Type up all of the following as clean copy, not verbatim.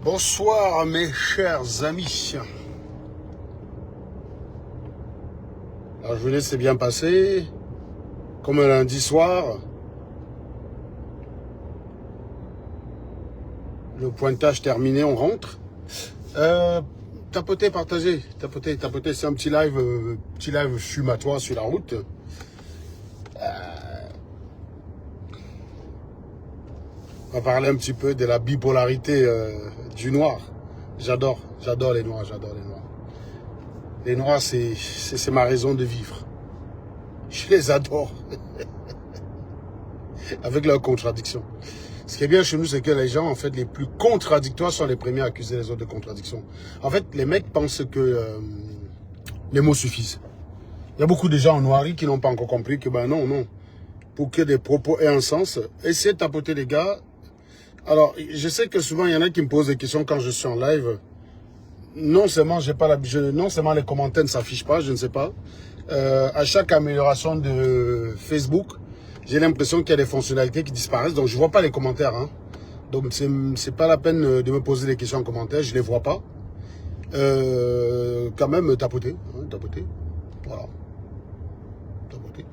Bonsoir mes chers amis. La journée s'est bien passée, comme un lundi soir. Le pointage terminé, on rentre. Tapoter, partager, tapoter, c'est un petit live fumatoire sur la route. On va parler un petit peu de la bipolarité du noir. J'adore les noirs, Les noirs, c'est ma raison de vivre. Je les adore. Avec leurs contradictions. Ce qui est bien chez nous, c'est que les gens, en fait, les plus contradictoires sont les premiers à accuser les autres de contradiction. En fait, les mecs pensent que les mots suffisent. Il y a beaucoup de gens en noirie qui n'ont pas encore compris que, ben non. Pour que des propos aient un sens, essayez de tapoter les gars. Alors, je sais que souvent, il y en a qui me posent des questions quand je suis en live. Non seulement les commentaires ne s'affichent pas, je ne sais pas. À chaque amélioration de Facebook, j'ai l'impression qu'il y a des fonctionnalités qui disparaissent, donc je ne vois pas les commentaires. Hein. Donc, c'est pas la peine de me poser des questions en commentaire, je ne les vois pas. Quand même, tapoter. Hein, tapoter. Voilà. Tapoter.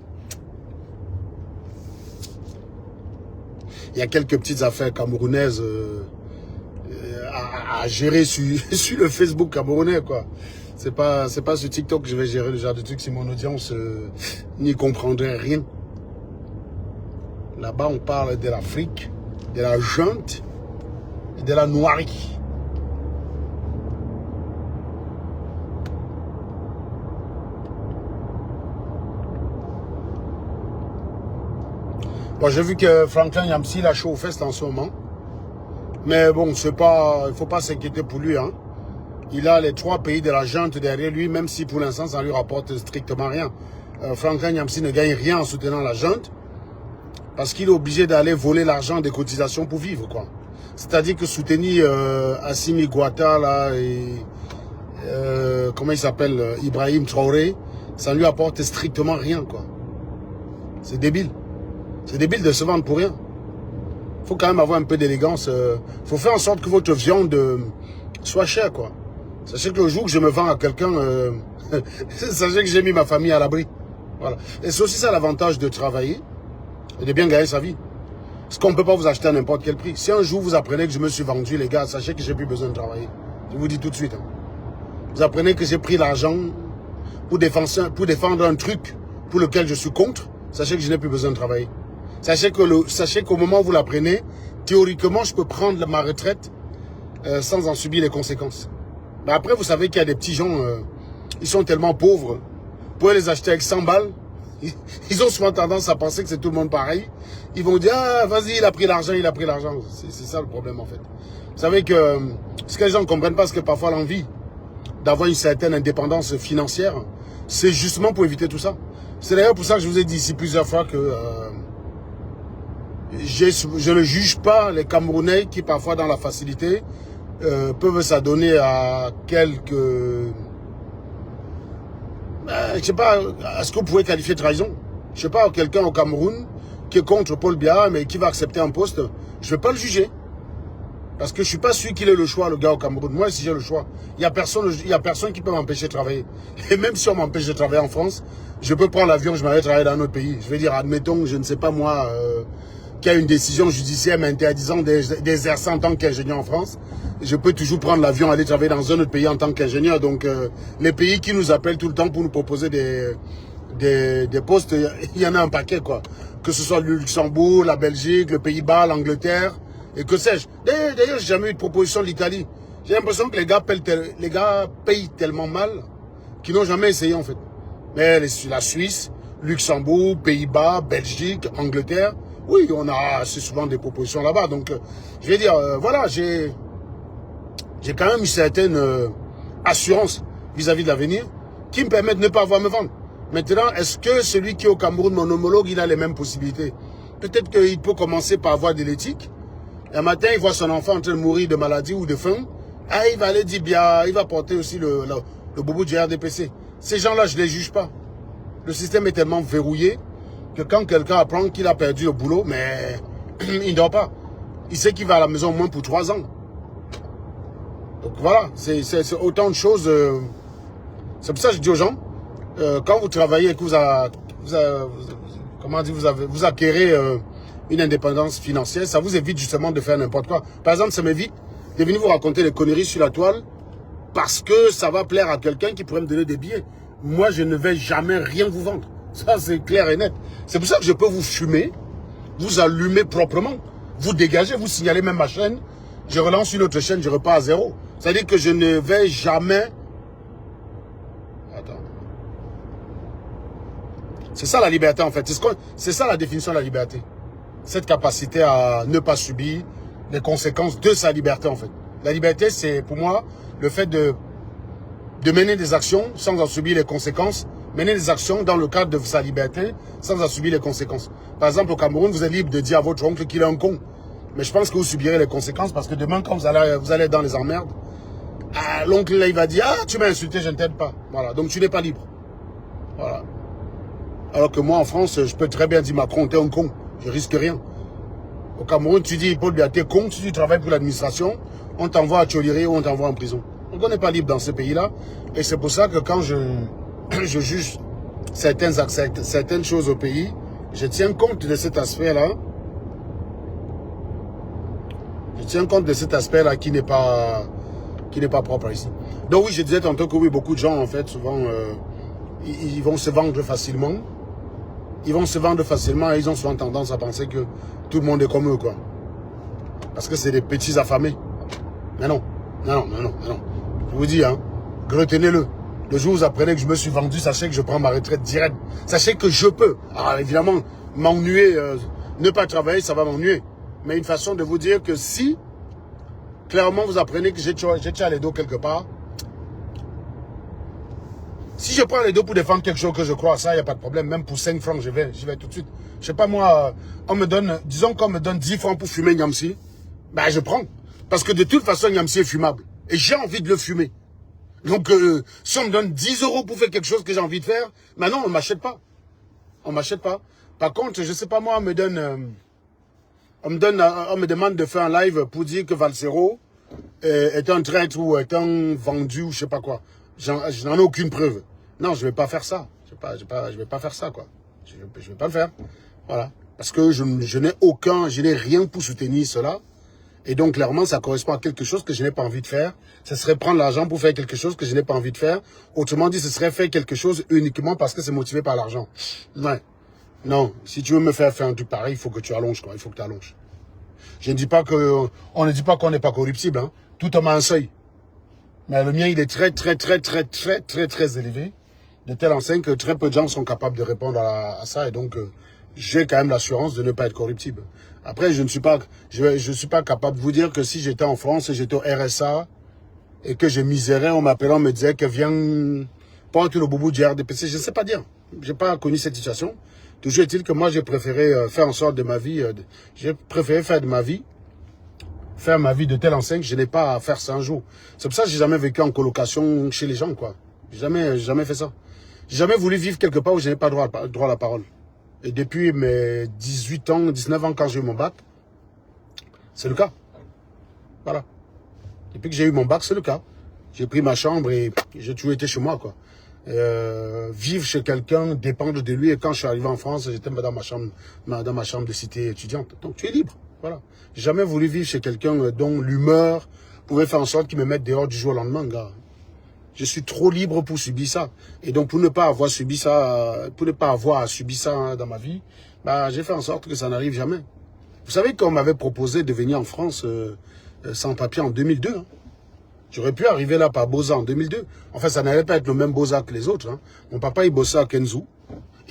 Il y a quelques petites affaires camerounaises à gérer sur le Facebook camerounais, quoi. C'est pas sur TikTok que je vais gérer le genre de truc si mon audience n'y comprendrait rien. Là-bas, on parle de l'Afrique, de la junte et de la noirie. Bon, j'ai vu que Franklin Yamsi l'a chaud aux fesses en ce moment. Mais bon, il ne faut pas s'inquiéter pour lui. Hein. Il a les 3 pays de la junte derrière lui, même si pour l'instant, ça ne lui rapporte strictement rien. Franklin Yamsi ne gagne rien en soutenant la junte parce qu'il est obligé d'aller voler l'argent des cotisations pour vivre, quoi. C'est-à-dire que soutenir Assimi Goïta, là, et comment il s'appelle, Ibrahim Traoré, ça ne lui apporte strictement rien, quoi. C'est débile. C'est débile de se vendre pour rien. Il faut quand même avoir un peu d'élégance. Il faut faire en sorte que votre viande soit chère, quoi. Sachez que le jour que je me vends à quelqu'un, sachez que j'ai mis ma famille à l'abri. Voilà. Et c'est aussi ça l'avantage de travailler et de bien gagner sa vie. Parce qu'on ne peut pas vous acheter à n'importe quel prix. Si un jour vous apprenez que je me suis vendu, les gars, sachez que j'ai plus besoin de travailler. Je vous dis tout de suite. Hein. Vous apprenez que j'ai pris l'argent pour défendre un truc pour lequel je suis contre. Sachez que je n'ai plus besoin de travailler. Sachez qu'au moment où vous l'apprenez, théoriquement, je peux prendre ma retraite sans en subir les conséquences. Mais après, vous savez qu'il y a des petits gens, ils sont tellement pauvres. Vous pouvez les acheter avec 100 balles. Ils ont souvent tendance à penser que c'est tout le monde pareil. Ils vont dire, ah, vas-y, il a pris l'argent. C'est ça le problème, en fait. Vous savez que ce que les gens ne comprennent pas, c'est que parfois l'envie d'avoir une certaine indépendance financière, c'est justement pour éviter tout ça. C'est d'ailleurs pour ça que je vous ai dit ici plusieurs fois que je ne juge pas les Camerounais qui, parfois, dans la facilité, peuvent s'adonner à quelques... je sais pas, est-ce que vous pouvez qualifier de trahison? Je sais pas, quelqu'un au Cameroun qui est contre Paul Biya, mais qui va accepter un poste, je ne vais pas le juger. Parce que je ne suis pas sûr qu'il ait le choix, le gars au Cameroun. Moi, si j'ai le choix, il n'y a personne qui peut m'empêcher de travailler. Et même si on m'empêche de travailler en France, je peux prendre l'avion, je m'arrête travailler dans un autre pays. Je veux dire, admettons, je ne sais pas moi, qu'il y a une décision judiciaire m'interdisant d'exercer en tant qu'ingénieur en France. Je peux toujours prendre l'avion, aller travailler dans un autre pays en tant qu'ingénieur. Donc, les pays qui nous appellent tout le temps pour nous proposer des postes, il y en a un paquet, quoi. Que ce soit le Luxembourg, la Belgique, le Pays-Bas, l'Angleterre, et que sais-je. D'ailleurs, j'ai jamais eu de proposition de l'Italie. J'ai l'impression que les gars payent tellement mal qu'ils n'ont jamais essayé, en fait. Mais la Suisse, Luxembourg, Pays-Bas, Belgique, Angleterre, oui, on a assez souvent des propositions là-bas. Donc, je vais dire, voilà, j'ai quand même une certaine assurance vis-à-vis de l'avenir qui me permet de ne pas avoir à me vendre. Maintenant, est-ce que celui qui est au Cameroun, mon homologue, il a les mêmes possibilités? Peut-être qu'il peut commencer par avoir de l'éthique. Un matin, il voit son enfant en train de mourir de maladie ou de faim. Ah, il va aller dire bien, il va porter aussi le boubou du RDPC. Ces gens-là, je ne les juge pas. Le système est tellement verrouillé que quand quelqu'un apprend qu'il a perdu le boulot, mais il ne dort pas. Il sait qu'il va à la maison au moins pour 3 ans. Donc voilà, c'est autant de choses. C'est pour ça que je dis aux gens, quand vous travaillez et que vous acquérez une indépendance financière, ça vous évite justement de faire n'importe quoi. Par exemple, ça m'évite de venir vous raconter des conneries sur la toile parce que ça va plaire à quelqu'un qui pourrait me donner des billets. Moi, je ne vais jamais rien vous vendre. Ça, c'est clair et net. C'est pour ça que je peux vous fumer, vous allumer proprement, vous dégager, vous signaler même ma chaîne. Je relance une autre chaîne, je repars à zéro. C'est-à-dire que je ne vais jamais... Attends. C'est ça la liberté en fait. C'est ça la définition de la liberté. Cette capacité à ne pas subir les conséquences de sa liberté en fait. La liberté, c'est pour moi le fait de mener des actions sans en subir les conséquences. Mener des actions dans le cadre de sa liberté sans en subir les conséquences. Par exemple, au Cameroun, vous êtes libre de dire à votre oncle qu'il est un con. Mais je pense que vous subirez les conséquences parce que demain, quand vous allez être dans les emmerdes, l'oncle là, il va dire « Ah, tu m'as insulté, je ne t'aide pas. » Voilà, donc tu n'es pas libre. Voilà. Alors que moi, en France, je peux très bien dire « Macron, t'es un con. » Je risque rien. Au Cameroun, tu dis « Paul Biya, t'es con. » Si tu travailles pour l'administration, on t'envoie à Tcholiri ou on t'envoie en prison. Donc on n'est pas libre dans ce pays-là. Et c'est pour ça que quand je juge certaines choses au pays, je tiens compte de cet aspect-là. Je tiens compte de cet aspect-là qui n'est pas propre ici. Donc oui, je disais tantôt que oui, beaucoup de gens, en fait, souvent, ils vont se vendre facilement. Ils vont se vendre facilement et ils ont souvent tendance à penser que tout le monde est comme eux, quoi. Parce que c'est des petits affamés. Mais non, non. Je vous dis, hein, retenez-le. Le jour où vous apprenez que je me suis vendu, sachez que je prends ma retraite directe. Sachez que je peux. Alors évidemment, m'ennuyer, ne pas travailler, ça va m'ennuyer. Mais une façon de vous dire que si, clairement, vous apprenez que j'ai tiré les dos quelque part, si je prends les dos pour défendre quelque chose que je crois, ça, il n'y a pas de problème. Même pour 5 francs, j'y vais tout de suite. Je sais pas, moi, on me donne, disons qu'on me donne 10 francs pour fumer Niamsi, ben je prends. Parce que de toute façon, Niamsi est fumable. Et j'ai envie de le fumer. Donc, si on me donne 10 euros pour faire quelque chose que j'ai envie de faire, maintenant, on ne m'achète pas. On ne m'achète pas. Par contre, je sais pas, moi, on me demande de faire un live pour dire que Valsero est un traître ou est un vendu ou je sais pas quoi. Je n'en ai aucune preuve. Non, je vais pas faire ça. Je vais pas faire ça, quoi. Je vais pas le faire. Voilà. Parce que je n'ai rien pour soutenir cela. Et donc, clairement, ça correspond à quelque chose que je n'ai pas envie de faire. Ce serait prendre l'argent pour faire quelque chose que je n'ai pas envie de faire. Autrement dit, ce serait faire quelque chose uniquement parce que c'est motivé par l'argent. Ouais. Non. Si tu veux me faire un truc pareil, il faut que tu allonges, quoi. Il faut que tu allonges. Je ne dis pas on ne dit pas qu'on n'est pas corruptible, hein. Tout homme a un seuil. Mais le mien, il est très élevé. De telle enseigne que très peu de gens sont capables de répondre à ça. Et donc, j'ai quand même l'assurance de ne pas être corruptible. Après, je ne suis pas capable de vous dire que si j'étais en France et j'étais au RSA et que je misérais, on m'appelait, on me disait que viens porte le boubou du RDPC. Je ne sais pas dire. Je n'ai pas connu cette situation. Toujours est-il que moi, j'ai préféré faire en sorte de ma vie. J'ai préféré faire ma vie de telle enseigne que je n'ai pas à faire ça un jour. C'est pour ça que j'ai jamais vécu en colocation chez les gens, quoi. J'ai jamais fait ça. J'ai jamais voulu vivre quelque part où je n'ai pas droit à la parole. Et depuis mes 18 ans, 19 ans, quand j'ai eu mon bac, c'est le cas. Voilà. Depuis que j'ai eu mon bac, c'est le cas. J'ai pris ma chambre et j'ai toujours été chez moi, quoi. Vivre chez quelqu'un, dépendre de lui. Et quand je suis arrivé en France, j'étais dans ma chambre de cité étudiante. Donc tu es libre. Voilà. J'ai jamais voulu vivre chez quelqu'un dont l'humeur pouvait faire en sorte qu'il me mette dehors du jour au lendemain, gars. Je suis trop libre pour subir ça. Et donc, pour ne pas avoir subi ça, dans ma vie, bah, j'ai fait en sorte que ça n'arrive jamais. Vous savez qu'on m'avait proposé de venir en France sans papier en 2002. Hein. J'aurais pu arriver là par Boza en 2002. Enfin, ça n'allait pas être le même Boza que les autres. Hein. Mon papa, il bossait à Kenzu.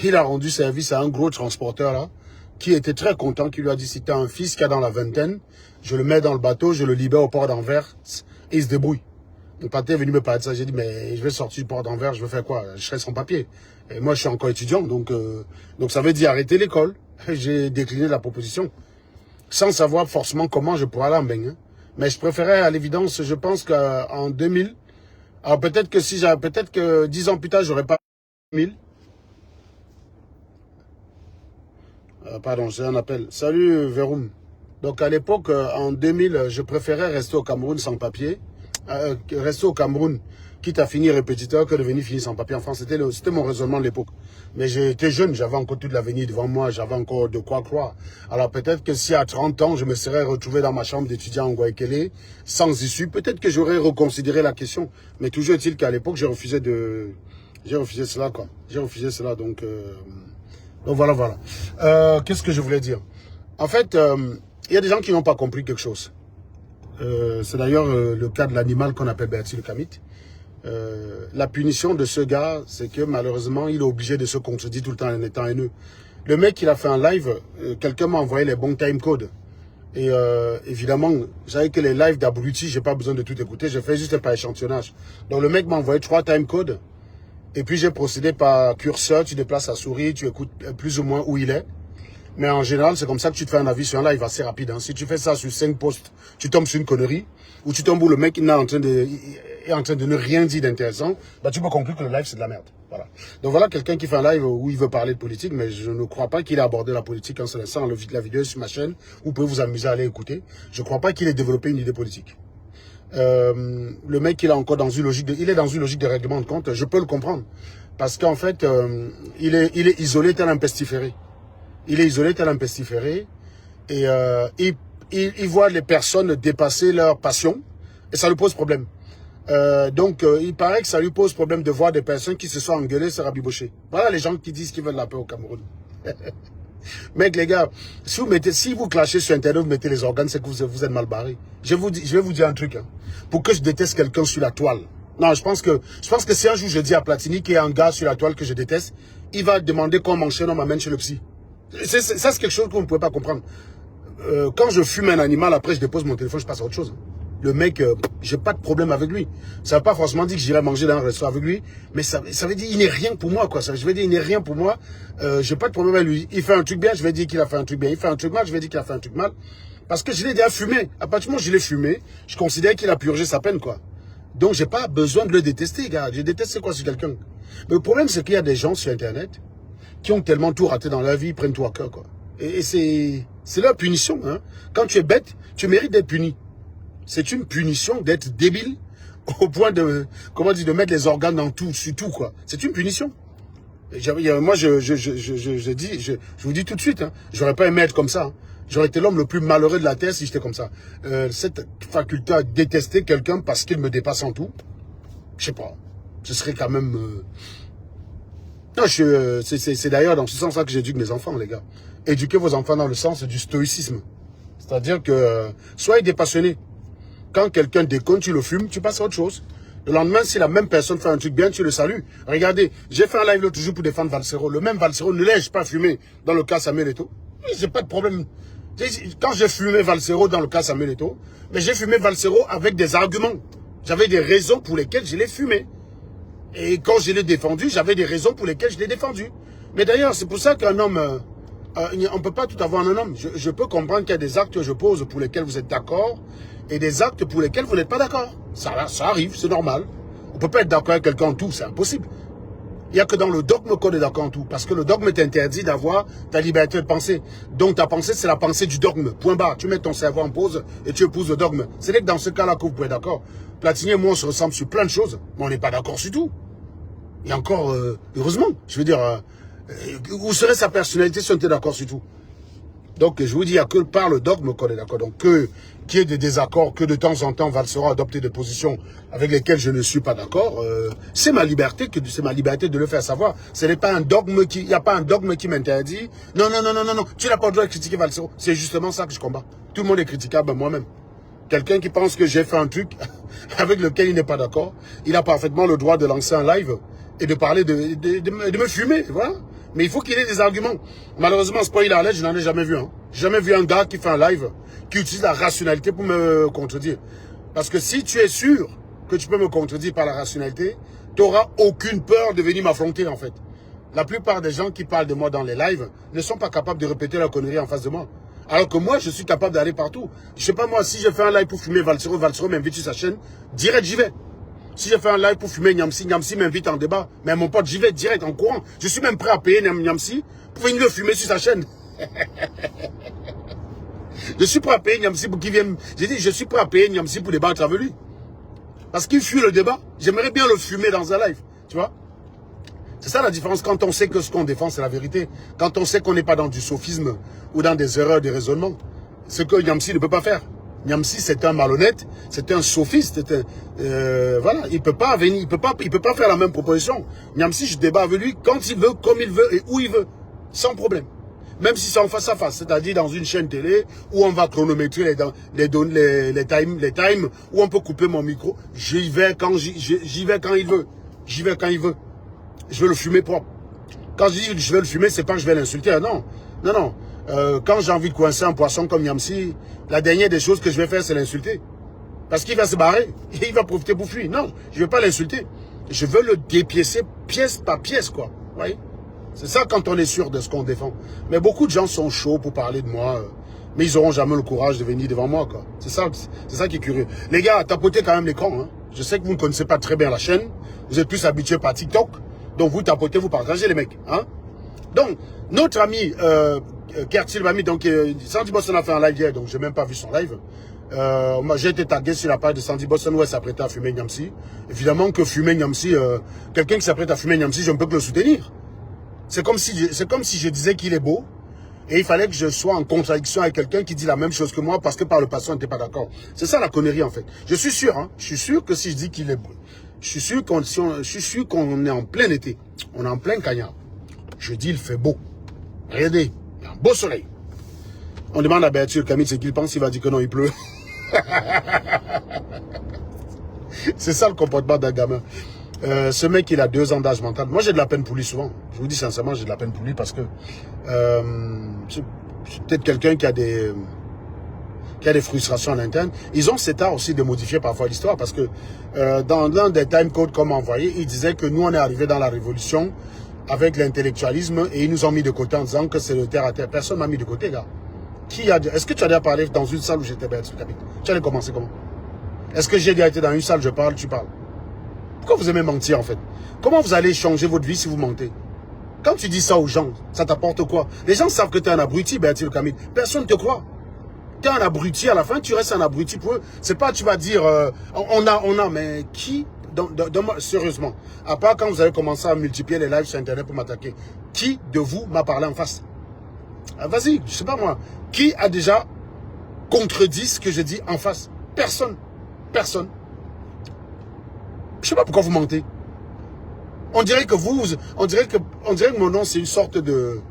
Il a rendu service à un gros transporteur là, qui était très content, qui lui a dit, si tu as un fils qui a dans la vingtaine, je le mets dans le bateau, je le libère au port d'Anvers et il se débrouille. Mon père est venu me parler de ça. J'ai dit, mais je vais sortir du port d'Anvers, je vais faire quoi? Je serai sans papier. Et moi, je suis encore étudiant, donc ça veut dire arrêter l'école. J'ai décliné la proposition, sans savoir forcément comment je pourrais aller en Bénin. Mais je préférais, à l'évidence, je pense qu'en 2000, alors peut-être que 10 ans plus tard, j'aurais pas 2000. Pardon, j'ai un appel. Salut, Veroum. Donc à l'époque, en 2000, je préférais rester au Cameroun sans papier. rester au Cameroun, quitte à finir répétiteur que de venir finir sans papier en France. C'était mon raisonnement de l'époque. Mais j'étais jeune, j'avais encore toute l'avenir devant moi, j'avais encore de quoi croire. Alors peut-être que si à 30 ans, je me serais retrouvé dans ma chambre d'étudiant en Guayaquil, sans issue, peut-être que j'aurais reconsidéré la question. Mais toujours est-il qu'à l'époque, j'ai refusé cela, quoi. J'ai refusé cela, donc voilà. Qu'est-ce que je voulais dire? En fait, il y a des gens qui n'ont pas compris quelque chose. C'est d'ailleurs le cas de l'animal qu'on appelle Bertie le Kamite. La punition de ce gars, c'est que malheureusement, il est obligé de se contredire tout le temps en étant haineux. Le mec, il a fait un live, quelqu'un m'a envoyé les bons timecodes. Et évidemment, vous savez que les lives d'abrutis, j'ai pas besoin de tout écouter, je fais juste par échantillonnage. Donc le mec m'a envoyé 3 timecodes. Et puis j'ai procédé par curseur, tu déplaces la souris, tu écoutes plus ou moins où il est. Mais en général, c'est comme ça que tu te fais un avis sur un live assez rapide. Hein. Si tu fais ça sur 5 posts, tu tombes sur une connerie, ou tu tombes où le mec est en train de ne rien dire d'intéressant, bah tu peux conclure que le live c'est de la merde. Voilà. Donc voilà quelqu'un qui fait un live où il veut parler de politique, mais je ne crois pas qu'il ait abordé la politique en se laissant la vidéo sur ma chaîne. Vous pouvez vous amuser à aller écouter. Je ne crois pas qu'il ait développé une idée politique. Le mec il est encore dans une logique de règlement de compte. Je peux le comprendre parce qu'en fait il est isolé tel un pestiféré. Il est isolé tel un pestiféré et il voit les personnes dépasser leur passion et ça lui pose problème. Donc il paraît que ça lui pose problème de voir des personnes qui se sont engueulées, se rabibocher. Voilà les gens qui disent qu'ils veulent la paix au Cameroun. Mec les gars, si vous clashez sur internet, vous mettez les organes, c'est que vous êtes mal barré. Je vais vous dire un truc. Hein. Pour que je déteste quelqu'un sur la toile. Non, je pense que si un jour je dis à Platini qu'il y a un gars sur la toile que je déteste, il va demander qu'on m'enchaîne, on m'amène chez le psy. Ça, c'est quelque chose que vous ne pouvez pas comprendre. Quand je fume un animal, après je dépose mon téléphone, je passe à autre chose. Le mec, j'ai pas de problème avec lui. Ça ne veut pas forcément dire que j'irai manger dans un restaurant avec lui, mais ça veut dire qu'il n'est rien pour moi, quoi. Je veux dire, il n'est rien pour moi. J'ai pas de problème avec lui. Il fait un truc bien, je vais dire qu'il a fait un truc bien. Il fait un truc mal, je vais dire qu'il a fait un truc mal. Parce que je l'ai déjà fumé. À partir du moment où je l'ai fumé, je considère qu'il a purgé sa peine, quoi. Donc j'ai pas besoin de le détester, gars. Je déteste quoi sur quelqu'un. Mais le problème, c'est qu'il y a des gens sur Internet qui ont tellement tout raté dans leur vie, ils prennent tout à cœur, quoi. Et c'est leur punition, hein. Quand tu es bête, tu mérites d'être puni. C'est une punition d'être débile au point de, de mettre les organes dans tout, sur tout, quoi. C'est une punition. Moi, je vous dis tout de suite, hein, j'aurais pas aimé être comme ça. Hein. J'aurais été l'homme le plus malheureux de la Terre si j'étais comme ça. Cette faculté à détester quelqu'un parce qu'il me dépasse en tout, je sais pas. Ce serait quand même... Non, c'est d'ailleurs dans ce sens-là que j'éduque mes enfants, les gars. Éduquez vos enfants dans le sens du stoïcisme. C'est-à-dire que soyez dépassionnés. Quand quelqu'un déconne, tu le fumes, tu passes à autre chose. Le lendemain, si la même personne fait un truc bien, tu le salues. Regardez, j'ai fait un live l'autre jour pour défendre Valsero. Le même Valsero ne l'ai-je pas fumé dans le cas Samuel Eto'o. J'ai pas de problème. Quand j'ai fumé Valsero dans le cas Samuel Eto'o, mais j'ai fumé Valsero avec des arguments. J'avais des raisons pour lesquelles je l'ai fumé. Et quand je l'ai défendu, j'avais des raisons pour lesquelles je l'ai défendu. Mais d'ailleurs, c'est pour ça qu'un homme... on ne peut pas tout avoir en un homme. Je peux comprendre qu'il y a des actes que je pose pour lesquels vous êtes d'accord et des actes pour lesquels vous n'êtes pas d'accord. Ça arrive, c'est normal. On ne peut pas être d'accord avec quelqu'un en tout, c'est impossible. Il n'y a que dans le dogme qu'on est d'accord en tout. Parce que le dogme t'interdit d'avoir ta liberté de penser. Donc ta pensée, c'est la pensée du dogme. Point barre. Tu mets ton cerveau en pause et tu épouses le dogme. C'est que dans ce cas-là que vous pouvez être d'accord. Platini et moi, on se ressemble sur plein de choses, mais on n'est pas d'accord sur tout. Et encore, heureusement, je veux dire... où serait sa personnalité si on était d'accord sur tout? Donc je vous dis, il n'y a que par le dogme qu'on est d'accord. Donc qu'il y ait des désaccords, que de temps en temps Valsero adopter des positions avec lesquelles je ne suis pas d'accord, c'est ma liberté, de le faire savoir. Ce n'est pas un dogme il n'y a pas un dogme qui m'interdit. Non, tu n'as pas le droit de critiquer Valsero. C'est justement ça que je combats. Tout le monde est critiquable, moi-même. Quelqu'un qui pense que j'ai fait un truc avec lequel il n'est pas d'accord, il a parfaitement le droit de lancer un live et de parler de me fumer, voilà. Mais il faut qu'il ait des arguments. Malheureusement, spoiler alert, je n'en ai jamais vu. Hein. Jamais vu un gars qui fait un live, qui utilise la rationalité pour me contredire. Parce que si tu es sûr que tu peux me contredire par la rationalité, tu n'auras aucune peur de venir m'affronter, en fait. La plupart des gens qui parlent de moi dans les lives ne sont pas capables de répéter la connerie en face de moi. Alors que moi, je suis capable d'aller partout. Je sais pas moi, si je fais un live pour fumer Valsero m'invite sur sa chaîne, direct j'y vais. Si je fais un live pour fumer Niamsi m'invite en débat. Mais mon pote, j'y vais direct en courant. Je suis même prêt à payer Niamsi pour venir le fumer sur sa chaîne. Je suis prêt à payer Niamsi pour qu'il vienne. J'ai dit, je suis prêt à payer Niamsi pour débattre avec lui. Parce qu'il fuit le débat. J'aimerais bien le fumer dans un live. Tu vois? C'est ça la différence quand on sait que ce qu'on défend, c'est la vérité. Quand on sait qu'on n'est pas dans du sophisme ou dans des erreurs de raisonnement. Ce que Niamsi ne peut pas faire. Niamsi, c'est un malhonnête, c'est un sophiste, voilà, il peut pas venir, il peut pas faire la même proposition. Niamsi, je débat avec lui quand il veut, comme il veut et où il veut, sans problème. Même si c'est en face à face, c'est-à-dire dans une chaîne télé où on va chronométrer les times, où on peut couper mon micro, j'y vais quand il veut, j'y vais quand il veut. Je veux le fumer propre. Quand je dis que je vais le fumer, c'est pas que je vais l'insulter, non, non, non. Quand j'ai envie de coincer un poisson comme Niamsi, la dernière des choses que je vais faire, c'est l'insulter. Parce qu'il va se barrer, et il va profiter pour fuir. Non, je ne vais pas l'insulter. Je veux le dépiécer pièce par pièce, quoi. Vous voyez? C'est ça quand on est sûr de ce qu'on défend. Mais beaucoup de gens sont chauds pour parler de moi, mais ils n'auront jamais le courage de venir devant moi, quoi. C'est ça qui est curieux. Les gars, tapotez quand même l'écran, hein. Je sais que vous ne connaissez pas très bien la chaîne. Vous êtes plus habitués par TikTok. Donc vous tapotez, vous partagez les mecs, hein. Donc, notre ami Kertil m'a mis, donc Sandy Boston a fait un live hier, donc j'ai même pas vu son live. J'ai été tagué sur la page de Sandy Boston où elle s'apprêtait à fumer Niamsi. Évidemment que fumer Niamsi, quelqu'un qui s'apprête à fumer Niamsi, je ne peux que le soutenir. C'est comme si je disais qu'il est beau et il fallait que je sois en contradiction avec quelqu'un qui dit la même chose que moi parce que par le passé on n'était pas d'accord. C'est ça la connerie en fait. Je suis sûr, hein, je suis sûr que si je dis qu'il est beau, je suis sûr qu'on est en plein été, on est en plein cagnard. Je dis il fait beau. Regardez, il y a un beau soleil. On demande à Berthier Camille ce qu'il pense, il va dire que non, il pleut. C'est ça le comportement d'un gamin. Ce mec, il a 2 ans d'âge mental. Moi, j'ai de la peine pour lui souvent. Je vous dis sincèrement, j'ai de la peine pour lui parce que c'est peut-être quelqu'un qui a des frustrations en interne. Ils ont cet art aussi de modifier parfois l'histoire parce que dans l'un des time codes qu'on m'a envoyé, il disait que nous, on est arrivé dans la révolution avec l'intellectualisme et ils nous ont mis de côté en disant que c'est le terre à terre. Personne m'a mis de côté, gars. Est-ce que tu as déjà parlé dans une salle où j'étais Berthier Camille? Tu allais commencer comment? Est-ce que j'ai déjà été dans une salle, je parle, tu parles? Pourquoi vous aimez mentir en fait? Comment vous allez changer votre vie si vous mentez? Quand tu dis ça aux gens, ça t'apporte quoi? Les gens savent que tu es un abruti, Berthier Camille. Personne ne te croit. Tu es un abruti, à la fin tu restes un abruti pour eux. C'est pas tu vas dire, mais qui? Sérieusement, à part quand vous avez commencé à multiplier les lives sur internet pour m'attaquer, qui de vous m'a parlé en face? Vas-y, je sais pas moi. Qui a déjà contredit ce que je dis en face? Personne. Personne. Je sais pas pourquoi vous mentez. On dirait que mon nom c'est une sorte de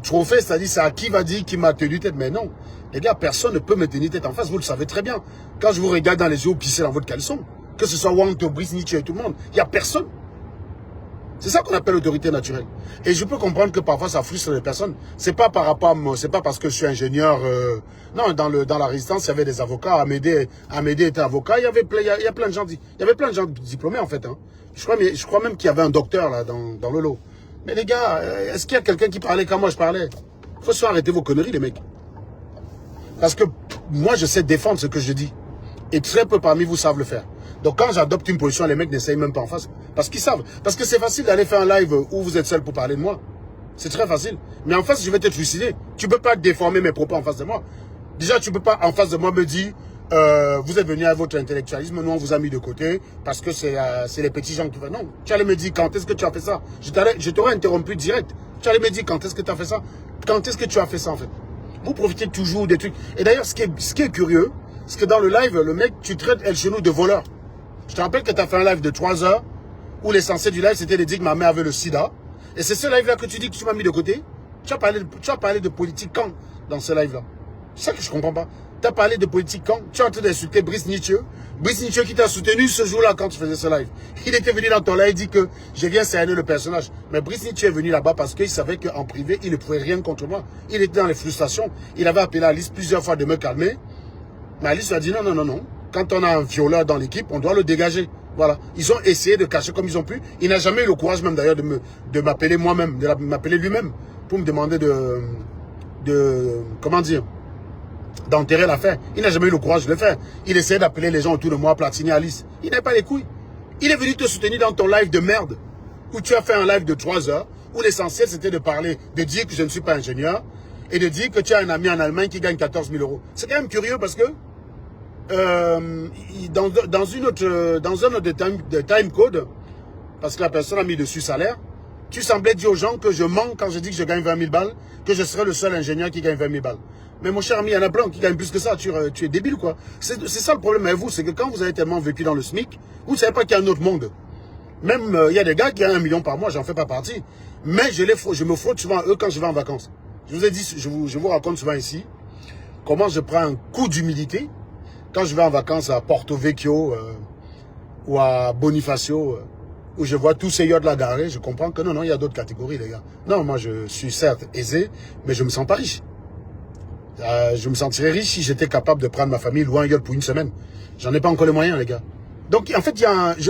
trophée, c'est-à-dire c'est à qui va dire qui m'a tenu tête. Mais non, les gars, personne ne peut me tenir tête en face, vous le savez très bien. Quand je vous regarde dans les yeux, pisser dans votre caleçon, que ce soit Wanto, Brice, Nietzsche et tout le monde, il n'y a personne. C'est ça qu'on appelle l'autorité naturelle. Et je peux comprendre que parfois ça frustre les personnes. C'est pas par rapport à moi, c'est pas parce que je suis ingénieur. Non, dans la résistance, il y avait des avocats. Amédée était avocat. Il y a plein de gens. Il y avait plein de gens diplômés en fait. Hein. Je crois même qu'il y avait un docteur là dans le lot. Mais les gars, est-ce qu'il y a quelqu'un qui parlait quand moi je parlais? Faut se faire arrêter vos conneries, les mecs. Parce que moi, je sais défendre ce que je dis. Et très peu parmi vous savent le faire. Donc quand j'adopte une position, les mecs n'essayent même pas en face. Parce qu'ils savent. Parce que c'est facile d'aller faire un live où vous êtes seul pour parler de moi. C'est très facile. Mais en face, je vais te trucider. Tu ne peux pas déformer mes propos en face de moi. Déjà, tu ne peux pas en face de moi me dire vous êtes venu à votre intellectualisme, nous on vous a mis de côté parce que c'est les petits gens qui vont. Non, tu allais me dire quand est-ce que tu as fait ça. Je t'aurais interrompu direct. Tu allais me dire quand est-ce que tu as fait ça. Quand est-ce que tu as fait ça en fait. Vous profitez toujours des trucs. Et d'ailleurs, ce qui est curieux, c'est que dans le live, le mec, tu traites El Chenou de voleur. Je te rappelle que tu as fait un live de 3 heures où l'essentiel du live, c'était de dire que ma mère avait le sida. Et c'est ce live-là que tu dis que tu m'as mis de côté. Tu as parlé de politique quand dans ce live-là? C'est ça que je ne comprends pas. Tu as parlé de politique quand? Tu es en train d'insulter Brice Nietzsche. Brice Nietzsche qui t'a soutenu ce jour-là quand tu faisais ce live. Il était venu dans ton live, il dit que je viens cerner le personnage. Mais Brice Nietzsche est venu là-bas parce qu'il savait qu'en privé, il ne pouvait rien contre moi. Il était dans les frustrations. Il avait appelé Alice plusieurs fois de me calmer. Mais Alice lui a dit non, non, non, non. Quand on a un violeur dans l'équipe, on doit le dégager. Voilà. Ils ont essayé de cacher comme ils ont pu. Il n'a jamais eu le courage même d'ailleurs de m'appeler moi-même, de m'appeler lui-même pour me demander comment dire, d'enterrer l'affaire. Il n'a jamais eu le courage de le faire. Il essayait d'appeler les gens autour de moi, Platini, Alice. Il n'a pas les couilles. Il est venu te soutenir dans ton live de merde, où tu as fait un live de 3 heures, où l'essentiel c'était de parler, de dire que je ne suis pas ingénieur, et de dire que tu as un ami en Allemagne qui gagne 14 000 €. C'est quand même curieux parce que dans un autre time code, parce que la personne a mis dessus salaire, tu semblais dire aux gens que je mens quand je dis que je gagne 20 000 balles, que je serai le seul ingénieur qui gagne 20 000 balles. Mais mon cher ami, il y en a plein qui gagnent plus que ça. Tu es débile, quoi. C'est ça le problème avec vous, c'est que quand vous avez tellement vécu dans le SMIC, vous ne savez pas qu'il y a un autre monde. Même, il y a des gars qui gagnent 1 million par mois, j'en fais pas partie. Mais je me frotte souvent à eux quand je vais en vacances. Je vous ai dit, je vous raconte souvent ici, comment je prends un coup d'humilité quand je vais en vacances à Porto Vecchio ou à Bonifacio, où je vois tous ces yachts là garés, je comprends que non, il y a d'autres catégories, les gars. Non, moi, je suis certes aisé, mais je me sens pas riche. Je me sentirais riche si j'étais capable de prendre ma famille loin un yacht pour une semaine. J'en ai pas encore les moyens, les gars. Donc, en fait,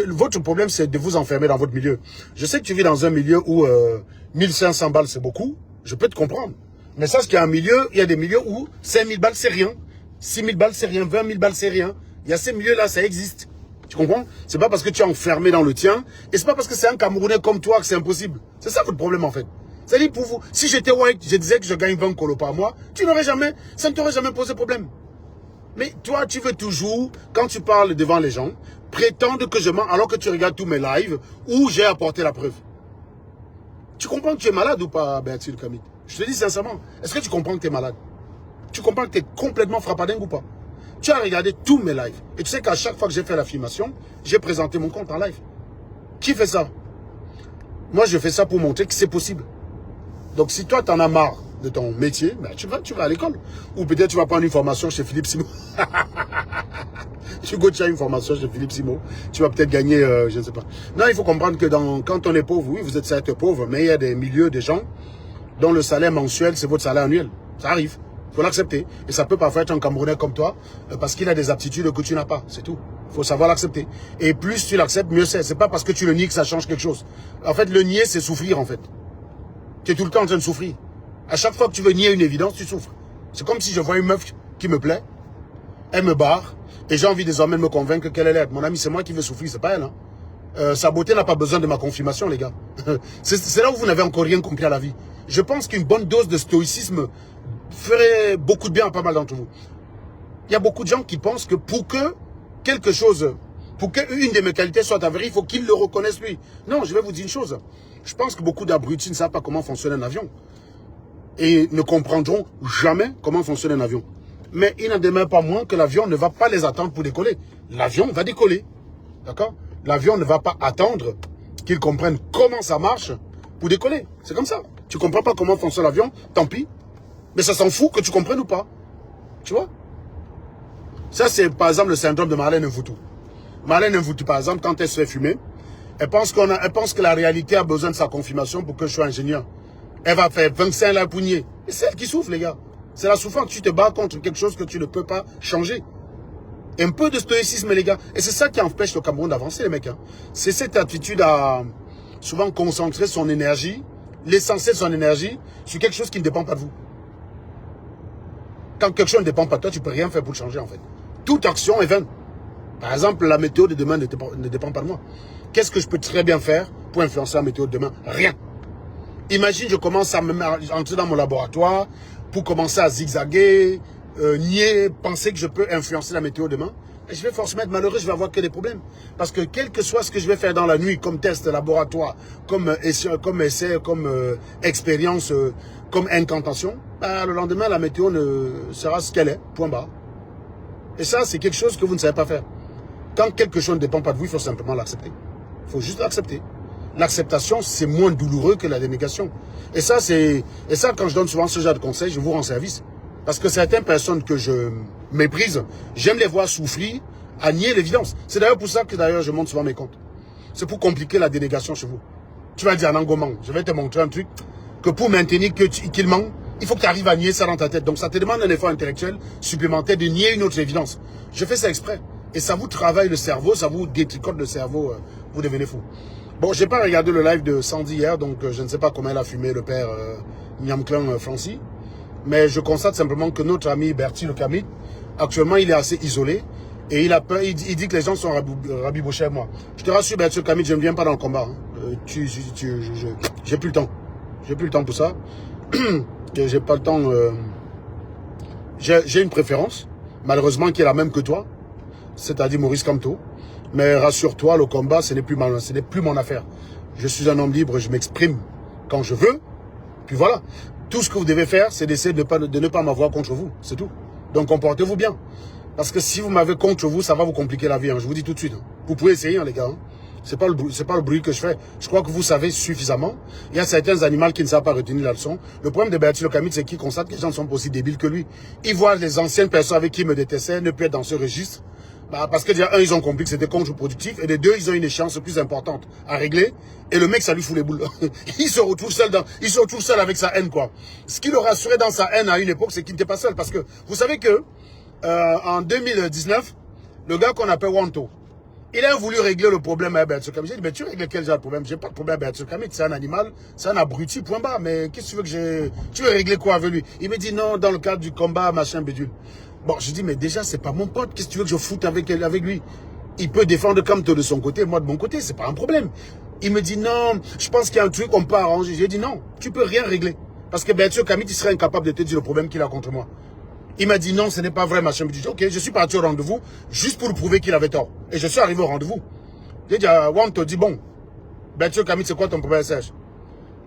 votre problème, c'est de vous enfermer dans votre milieu. Je sais que tu vis dans un milieu où 1500 balles, c'est beaucoup. Je peux te comprendre. Mais sache qu'il y a un milieu, il y a des milieux où 5000 balles, c'est rien. 6000 balles, c'est rien. 20 000 balles, c'est rien. Il y a ces milieux-là, ça existe. Tu comprends? C'est pas parce que tu es enfermé dans le tien, et c'est pas parce que c'est un Camerounais comme toi que c'est impossible. C'est ça votre problème, en fait. C'est-à-dire, pour vous, si j'étais white, je disais que je gagne 20 colos par mois, ça ne t'aurait jamais posé problème. Mais toi, tu veux toujours, quand tu parles devant les gens, prétendre que je mens alors que tu regardes tous mes lives où j'ai apporté la preuve. Tu comprends que tu es malade ou pas, Bertil Kamit? Je te dis sincèrement, est-ce que tu comprends que tu es malade? Tu comprends que tu es complètement frappadingue ou pas? Tu as regardé tous mes lives. Et tu sais qu'à chaque fois que j'ai fait la filmation, j'ai présenté mon compte en live. Qui fait ça? Moi, je fais ça pour montrer que c'est possible. Donc, si toi, tu en as marre de ton métier, ben, tu vas à l'école. Ou peut-être tu vas prendre une formation chez Philippe Simon. Tu as une formation chez Philippe Simon. Tu vas peut-être gagner, je ne sais pas. Non, il faut comprendre que quand on est pauvre, oui, vous êtes certes pauvre, mais il y a des milieux, des gens dont le salaire mensuel, c'est votre salaire annuel. Ça arrive. Il faut l'accepter. Et ça peut parfois être un Camerounais comme toi, parce qu'il a des aptitudes que tu n'as pas. C'est tout. Il faut savoir l'accepter. Et plus tu l'acceptes, mieux c'est. C'est pas parce que tu le nies que ça change quelque chose. En fait, le nier, c'est souffrir, en fait. Tu es tout le temps en train de souffrir. À chaque fois que tu veux nier une évidence, tu souffres. C'est comme si je vois une meuf qui me plaît, elle me barre, et j'ai envie désormais de me convaincre qu'elle est laide. Mon ami, c'est moi qui veux souffrir, c'est pas elle. Hein. Sa beauté n'a pas besoin de ma confirmation, les gars. C'est là où vous n'avez encore rien compris à la vie. Je pense qu'une bonne dose de stoïcisme ferait beaucoup de bien à pas mal d'entre vous. Il y a beaucoup de gens qui pensent que pour que quelque chose, pour qu'une de mes qualités soit avérée, il faut qu'il le reconnaisse lui. Non, je vais vous dire une chose. Je pense que beaucoup d'abrutis ne savent pas comment fonctionne un avion. Et ne comprendront jamais comment fonctionne un avion. Mais il n'en demeure pas moins que l'avion ne va pas les attendre pour décoller. L'avion va décoller. D'accord? L'avion ne va pas attendre qu'ils comprennent comment ça marche pour décoller. C'est comme ça. Tu ne comprends pas comment fonctionne l'avion, tant pis. Mais ça s'en fout que tu comprennes ou pas. Tu vois? Ça, c'est par exemple le syndrome de Marlène Mfoutou. Marlène Mfoutou, par exemple, quand elle se fait fumer, elle pense que la réalité a besoin de sa confirmation pour que je sois ingénieur. Elle va faire 25 la poignée. Et c'est elle qui souffre, les gars. C'est la souffrance. Tu te bats contre quelque chose que tu ne peux pas changer. Un peu de stoïcisme, les gars. Et c'est ça qui empêche le Cameroun d'avancer, les mecs. Hein. C'est cette attitude à souvent concentrer son énergie, l'essentiel de son énergie, sur quelque chose qui ne dépend pas de vous. Quand quelque chose ne dépend pas de toi, tu ne peux rien faire pour le changer, en fait. Toute action est vaine. Par exemple, la météo de demain ne dépend pas de moi. Qu'est-ce que je peux très bien faire pour influencer la météo de demain? Rien. Imagine, je commence à entrer dans mon laboratoire pour commencer à zigzaguer, nier, penser que je peux influencer la météo demain. Et je vais forcément être malheureux, je vais avoir que des problèmes. Parce que quel que soit ce que je vais faire dans la nuit, comme test laboratoire, comme essai, comme expérience, comme incantation, bah, le lendemain, la météo sera ce qu'elle est, point barre. Et ça, c'est quelque chose que vous ne savez pas faire. Quand quelque chose ne dépend pas de vous, il faut simplement l'accepter. Il faut juste l'accepter. L'acceptation, c'est moins douloureux que la dénégation. Et ça, quand je donne souvent ce genre de conseils, je vous rends service. Parce que certaines personnes que je méprise, j'aime les voir souffrir, à nier l'évidence. C'est d'ailleurs pour ça que je monte souvent mes comptes. C'est pour compliquer la dénégation chez vous. Tu vas dire, Nangoman, je vais te montrer un truc, que pour maintenir qu'il ment, il faut que tu arrives à nier ça dans ta tête. Donc ça te demande un effort intellectuel supplémentaire de nier une autre évidence. Je fais ça exprès. Et ça vous travaille le cerveau, ça vous détricote le cerveau, vous devenez fou. Bon, j'ai pas regardé le live de Sandy hier, donc je ne sais pas comment elle a fumé le père Niamclan Francis. Mais je constate simplement que notre ami Bertie Le Kamit, actuellement, il est assez isolé. Et il a peur, il dit que les gens sont rabibochés à moi. Je te rassure, Bertie Le Kamit, je ne viens pas dans le combat. Hein. J'ai plus le temps. J'ai plus le temps pour ça. J'ai pas le temps. J'ai une préférence, malheureusement, qui est la même que toi. c'est-à-dire Maurice Kamto. Mais rassure-toi, le combat, ce n'est plus mon affaire. Je suis un homme libre, je m'exprime quand je veux. Puis voilà. Tout ce que vous devez faire, c'est d'essayer de ne pas m'avoir contre vous. C'est tout. Donc comportez-vous bien. Parce que si vous m'avez contre vous, ça va vous compliquer la vie. Hein. Je vous dis tout de suite. Hein. Vous pouvez essayer, hein, les gars. Hein. C'est pas le bruit que je fais. Je crois que vous savez suffisamment. Il y a certains animaux qui ne savent pas retenir la leçon. Le problème de Bertil Okamide, c'est qu'il constate que les gens sont pas aussi débiles que lui. Il voit les anciennes personnes avec qui il me détestait ne plus être dans ce registre. Bah, parce que déjà, un, ils ont compris que c'était contre-productif. Et de deux, ils ont une échéance plus importante à régler. Et le mec, ça lui fout les boules. Il se retrouve seul avec sa haine, quoi. Ce qui le rassurait dans sa haine à une époque, c'est qu'il n'était pas seul. Parce que vous savez que, en 2019, le gars qu'on appelle Wanto, il a voulu régler le problème à Bertil Okamide. J'ai dit, mais tu règles quel genre de problème? J'ai pas de problème à Bertil Okamide, c'est un animal, c'est un abruti, point barre. Mais qu'est-ce que tu veux tu veux régler quoi avec lui? Il me dit non, dans le cadre du combat, machin, bidule. Bon, je dis, mais déjà, c'est pas mon pote, qu'est-ce que tu veux que je foute avec lui? Il peut défendre Kamto de son côté, moi de mon côté, c'est pas un problème. Il me dit non, je pense qu'il y a un truc qu'on peut arranger. J'ai dit non, tu peux rien régler. Parce que Bertil Okamide, il serait incapable de te dire le problème qu'il a contre moi. Il m'a dit non, ce n'est pas vrai, machin. Je dis ok, je suis parti au rendez-vous juste pour prouver qu'il avait tort. Et je suis arrivé au rendez-vous. J'ai dit à Wanto, dit bon, Bertil Okamide, c'est quoi ton problème, Serge?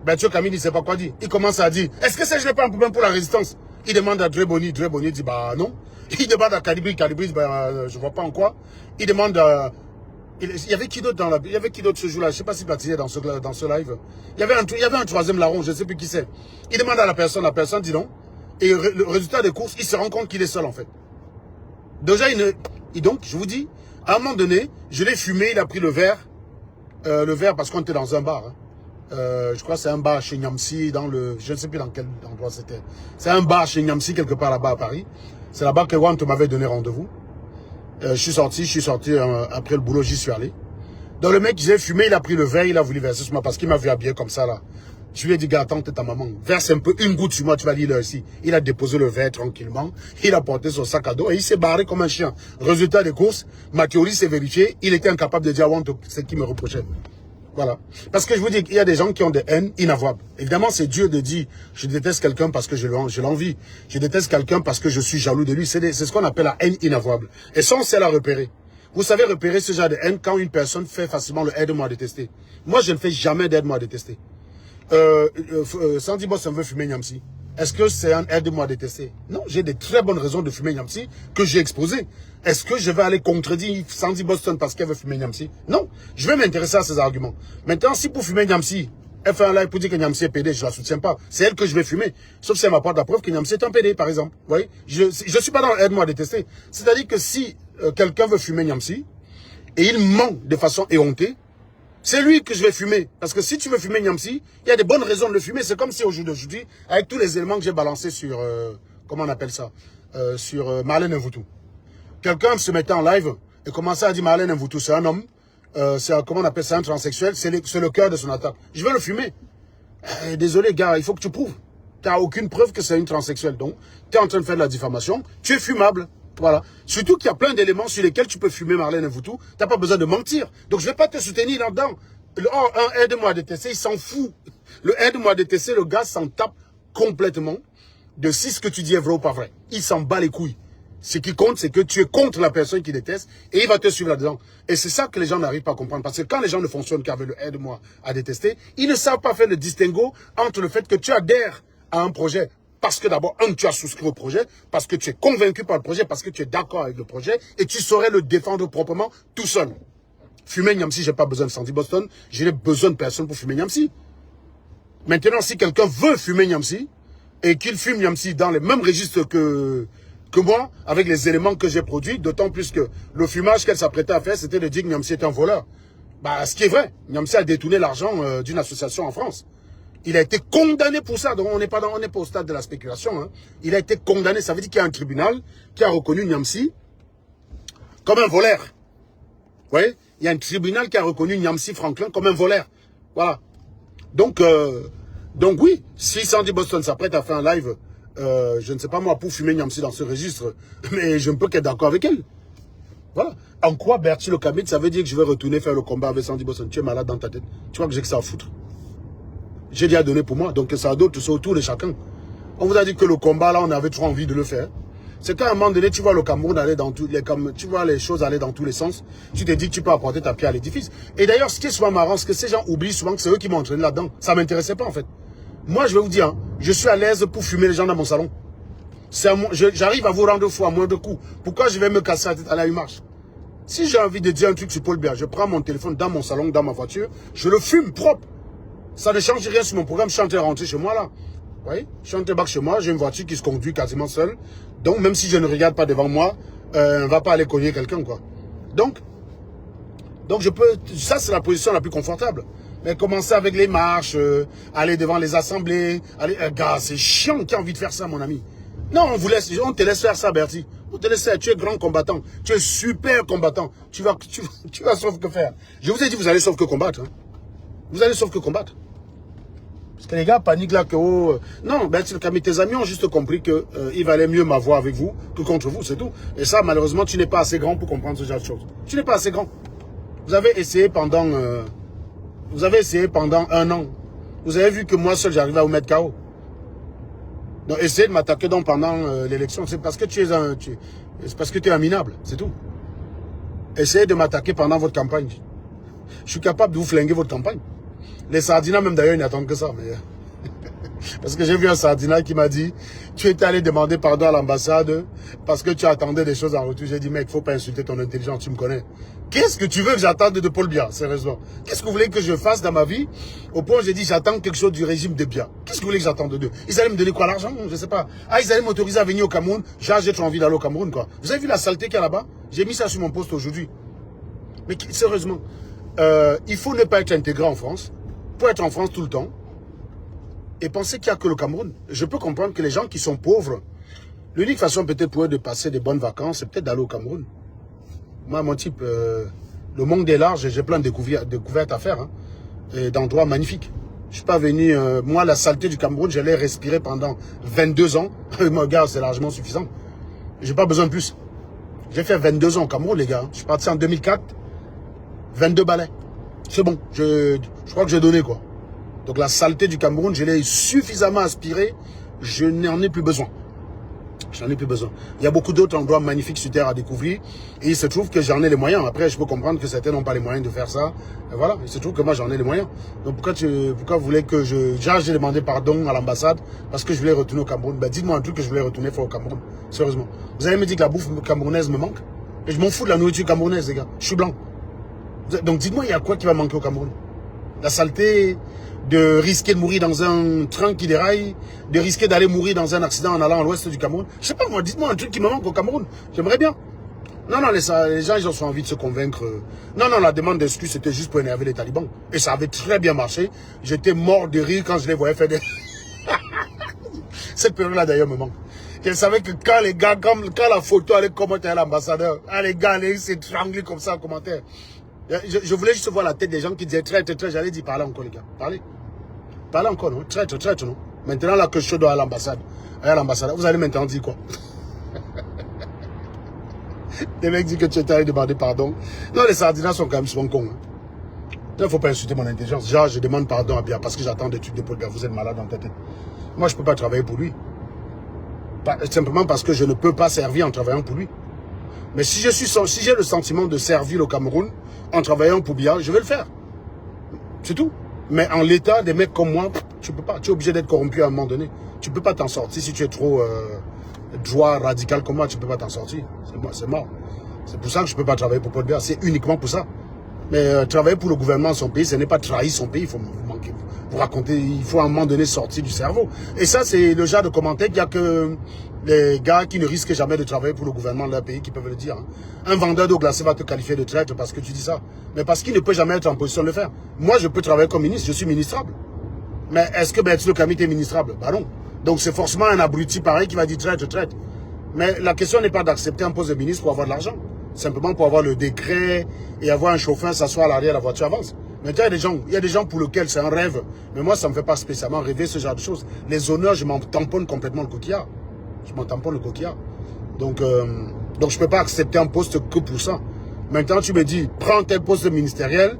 Bertil Okamide, il ne sait pas quoi dire. Il commence à dire, est-ce que Serge n'est pas un problème pour la résistance? Il demande à Dre Boni dit bah non. Il demande à Calibri dit bah je vois pas en quoi. Il demande à... Il y avait qui d'autre ce jour-là? Je ne sais pas s'il participait dans ce live. Il y avait un troisième larron, je ne sais plus qui c'est. Il demande à la personne dit non. Et le résultat des courses, il se rend compte qu'il est seul en fait. Déjà, donc, je vous dis, à un moment donné, je l'ai fumé, il a pris le verre parce qu'on était dans un bar. Hein. Je crois que c'est un bar chez Niamsi, je ne sais plus dans quel endroit c'était. C'est un bar chez Niamsi, quelque part là-bas à Paris. C'est là-bas que Wanto m'avait donné rendez-vous. Je suis sorti après le boulot, j'y suis allé. Donc le mec, j'ai fumé, il a pris le verre, il a voulu verser sur moi parce qu'il m'a vu habillé comme ça là. Je lui ai dit, gars, attends, t'es ta maman. Verse un peu, une goutte sur moi, tu vas lire là ici. Il a déposé le verre tranquillement. Il a porté son sac à dos et il s'est barré comme un chien. Résultat des courses, ma théorie s'est vérifiée. Il était incapable de dire à Wanto ce qu'il me reprochait. Voilà. Parce que je vous dis qu'il y a des gens qui ont des haines inavouables. Évidemment, c'est dur de dire, je déteste quelqu'un parce que je l'envie. Je déteste quelqu'un parce que je suis jaloux de lui. C'est ce qu'on appelle la haine inavouable. Et ça, on sait la repérer. Vous savez repérer ce genre de haine quand une personne fait facilement le aide-moi à détester. Moi, je ne fais jamais d'aide-moi à détester. Sandy Boss veut fumer Niamsi. Est-ce que c'est un aide-moi à détester? Non, j'ai des très bonnes raisons de fumer Niamsi que j'ai exposées. Est-ce que je vais aller contredire Sandy Boston parce qu'elle veut fumer Niamsi? Non, je vais m'intéresser à ces arguments. Maintenant, si pour fumer Niamsi, elle fait un live pour dire que Niamsi est PD, je la soutiens pas. C'est elle que je vais fumer. Sauf si elle m'apporte la preuve que Niamsi est un PD, par exemple. Vous voyez? Je suis pas dans aide-moi à détester. C'est-à-dire que si quelqu'un veut fumer Niamsi et il ment de façon éhontée, c'est lui que je vais fumer. Parce que si tu veux fumer Niamsi, il y a des bonnes raisons de le fumer. C'est comme si aujourd'hui, avec tous les éléments que j'ai balancés sur, comment on appelle ça, sur Marlène Mvutu. Quelqu'un se mettait en live et commençait à dire Marlène Mvutu, c'est un homme, comment on appelle ça, un transsexuel, c'est le cœur de son attaque. Je vais le fumer. Désolé gars, il faut que tu prouves. Tu n'as aucune preuve que c'est une transsexuelle. Donc, tu es en train de faire de la diffamation, tu es fumable. Voilà. Surtout qu'il y a plein d'éléments sur lesquels tu peux fumer Marlène Mvutu. Tu n'as pas besoin de mentir. Donc, je ne vais pas te soutenir là-dedans. Un aide-moi à détester, il s'en fout. Le aide-moi à détester, le gars s'en tape complètement de si ce que tu dis est vrai ou pas vrai. Il s'en bat les couilles. Ce qui compte, c'est que tu es contre la personne qui déteste et il va te suivre là-dedans. Et c'est ça que les gens n'arrivent pas à comprendre. Parce que quand les gens ne fonctionnent qu'avec le aide-moi à détester, ils ne savent pas faire le distinguo entre le fait que tu adhères à un projet. Parce que d'abord, tu as souscrit au projet, parce que tu es convaincu par le projet, parce que tu es d'accord avec le projet, et tu saurais le défendre proprement tout seul. Fumer Niamsi, je n'ai pas besoin de Sandy Boston, je n'ai besoin de personne pour fumer Niamsi. Maintenant, si quelqu'un veut fumer Niamsi, et qu'il fume Niamsi dans les mêmes registres que moi, avec les éléments que j'ai produits, d'autant plus que le fumage qu'elle s'apprêtait à faire, c'était de dire que Niamsi est un voleur. Bah, ce qui est vrai, Niamsi a détourné l'argent d'une association en France. Il a été condamné pour ça, donc on n'est pas au stade de la spéculation. Hein. Il a été condamné, ça veut dire qu'il y a un tribunal qui a reconnu Niamsi comme un voleur. Vous voyez? Il y a un tribunal qui a reconnu Niamsi Franklin comme un voleur. Voilà. Donc oui, si Sandy Boston s'apprête à faire un live, je ne sais pas moi, pour fumer Niamsi dans ce registre, mais je ne peux qu'être d'accord avec elle. Voilà. En quoi Bertil Okamide, ça veut dire que je vais retourner faire le combat avec Sandy Boston? Tu es malade dans ta tête. Tu vois que j'ai que ça à foutre. J'ai déjà donné pour moi, donc ça a d'autres, c'est autour de chacun. On vous a dit que le combat, là, on avait trop envie de le faire. C'est qu'à un moment donné, tu vois le Cameroun aller dans tu vois les choses aller dans tous les sens. Tu te dis que tu peux apporter ta pierre à l'édifice. Et d'ailleurs, ce qui est souvent marrant, c'est que ces gens oublient souvent que c'est eux qui m'ont entraîné là-dedans. Ça m'intéressait pas, en fait. Moi, je vais vous dire, hein, je suis à l'aise pour fumer les gens dans mon salon. J'arrive à vous rendre fou à moins de coups. Pourquoi je vais me casser la tête à la marche? Si j'ai envie de dire un truc sur Paul Biya, je prends mon téléphone dans mon salon, dans ma voiture, je le fume propre. Ça ne change rien sur mon programme, je suis en train de rentrer chez moi là. Vous voyez, je suis en train de chez moi, j'ai une voiture qui se conduit quasiment seule. Donc même si je ne regarde pas devant moi, on ne va pas aller cogner quelqu'un, quoi. Donc je peux, ça c'est la position la plus confortable. Mais commencer avec les marches, aller devant les assemblées, gars, c'est chiant, qui a envie de faire ça, mon ami? Non, on te laisse faire ça, Bertie. On te laisse faire, tu es grand combattant, tu es super combattant. Tu vas sauf que faire. Je vous ai dit, vous allez sauf que combattre. Hein. Vous allez sauf que combattre. Parce que les gars paniquent là que... Oh, non, Bertie, tes amis ont juste compris qu'il valait mieux m'avoir avec vous que contre vous, c'est tout. Et ça, malheureusement, tu n'es pas assez grand pour comprendre ce genre de choses. Tu n'es pas assez grand. Vous avez essayé pendant... un an. Vous avez vu que moi seul, j'arrivais à vous mettre KO. Donc, essayez de m'attaquer donc pendant l'élection. C'est parce que c'est parce que tu es un minable, c'est tout. Essayez de m'attaquer pendant votre campagne. Je suis capable de vous flinguer votre campagne. Les Sardinats, même d'ailleurs, ils n'attendent que ça. Mais... Parce que j'ai vu un Sardinat qui m'a dit, tu étais allé demander pardon à l'ambassade parce que tu attendais des choses en retour. J'ai dit, mec, il ne faut pas insulter ton intelligence, tu me connais. Qu'est-ce que tu veux que j'attende de Paul Biya, sérieusement? Qu'est-ce que vous voulez que je fasse dans ma vie? Au point où j'ai dit, j'attends quelque chose du régime de Biya. Qu'est-ce que vous voulez que j'attende d'eux? Ils allaient me donner quoi, l'argent? Je ne sais pas. Ah, ils allaient m'autoriser à venir au Cameroun. J'ai trop envie d'aller au Cameroun, quoi. Vous avez vu la saleté qu'il y a là-bas? J'ai mis ça sur mon poste aujourd'hui. Mais sérieusement, il faut ne pas être intégré en France, pour être en France tout le temps, et penser qu'il n'y a que le Cameroun. Je peux comprendre que les gens qui sont pauvres, l'unique façon peut-être pour eux de passer de bonnes vacances, c'est peut-être d'aller au Cameroun. Moi, mon type, le monde est large et j'ai plein de découvertes à faire, hein, et d'endroits magnifiques. Je ne suis pas venu... moi, la saleté du Cameroun, je l'ai respiré pendant 22 ans. Mon gars, c'est largement suffisant. Je n'ai pas besoin de plus. J'ai fait 22 ans au Cameroun, les gars. Je suis parti en 2004, 22 balais. C'est bon, je crois que j'ai donné, quoi. Donc la saleté du Cameroun, je l'ai suffisamment aspirée, je n'en ai plus besoin. J'en ai plus besoin. Il y a beaucoup d'autres endroits magnifiques sur Terre à découvrir. Et il se trouve que j'en ai les moyens. Après, je peux comprendre que certains n'ont pas les moyens de faire ça. Et voilà, il se trouve que moi, j'en ai les moyens. Donc pourquoi vous voulez que j'ai demandé pardon à l'ambassade parce que je voulais retourner au Cameroun. Ben, dites-moi un truc que je voulais retourner faire au Cameroun. Sérieusement. Vous allez me dire que la bouffe camerounaise me manque. Et je m'en fous de la nourriture camerounaise, les gars. Je suis blanc. Donc dites-moi, il y a quoi qui va manquer au Cameroun? La saleté, de risquer de mourir dans un train qui déraille, de risquer d'aller mourir dans un accident en allant à l'ouest du Cameroun. Je sais pas moi, dites-moi un truc qui me manque au Cameroun. J'aimerais bien. Non, les gens, ils ont envie de se convaincre. Non, la demande d'excuse, c'était juste pour énerver les talibans. Et ça avait très bien marché. J'étais mort de rire quand je les voyais faire des... Cette période-là, d'ailleurs, me manque. Je savais que quand les gars, quand la photo allait commenter à l'ambassadeur, les gars allaient s'étrangler comme ça en commentaire. Je voulais juste voir la tête des gens qui disaient traître. J'allais dire, parlez encore, les gars. Parlez encore, non? Traître, non? Maintenant, là, que je dois à l'ambassade. Vous allez maintenant dire quoi? Les mecs disent que tu es allé demander pardon. Non, les Sardinats sont quand même souvent cons. Hein. Il ne faut pas insulter mon intelligence. Genre, je demande pardon à Biya parce que j'attends des trucs de Paul Biya. Vous êtes malade dans ta tête. Moi, je ne peux pas travailler pour lui. Simplement parce que je ne peux pas servir en travaillant pour lui. Mais si j'ai le sentiment de servir le Cameroun en travaillant pour Biya, je vais le faire. C'est tout. Mais en l'état, des mecs comme moi, tu peux pas. Tu es obligé d'être corrompu à un moment donné. Tu ne peux pas t'en sortir. Si tu es trop droit, radical comme moi, tu ne peux pas t'en sortir. C'est mort. C'est pour ça que je ne peux pas travailler pour Paul Biya. C'est uniquement pour ça. Mais travailler pour le gouvernement de son pays, ce n'est pas trahir son pays. Il faut vous raconter. Il faut à un moment donné sortir du cerveau. Et ça, c'est le genre de commentaire qu'il n'y a que les gars qui ne risquent jamais de travailler pour le gouvernement de leur pays qui peuvent le dire. Hein. Un vendeur d'eau glacée va te qualifier de traître parce que tu dis ça. Mais parce qu'il ne peut jamais être en position de le faire. Moi, je peux travailler comme ministre. Je suis ministrable. Mais est-ce que le Kamit est ministrable? Bah non. Donc c'est forcément un abruti pareil qui va dire traître. Mais la question n'est pas d'accepter un poste de ministre pour avoir de l'argent. Simplement pour avoir le décret et avoir un chauffeur s'asseoir à l'arrière, la voiture avance. Maintenant, il y a des gens pour lesquels c'est un rêve. Mais moi, ça ne me fait pas spécialement rêver ce genre de choses. Les honneurs, je m'en tamponne complètement le coquillard. Donc je ne peux pas accepter un poste que pour ça. Maintenant, tu me dis, prends tel poste ministériel,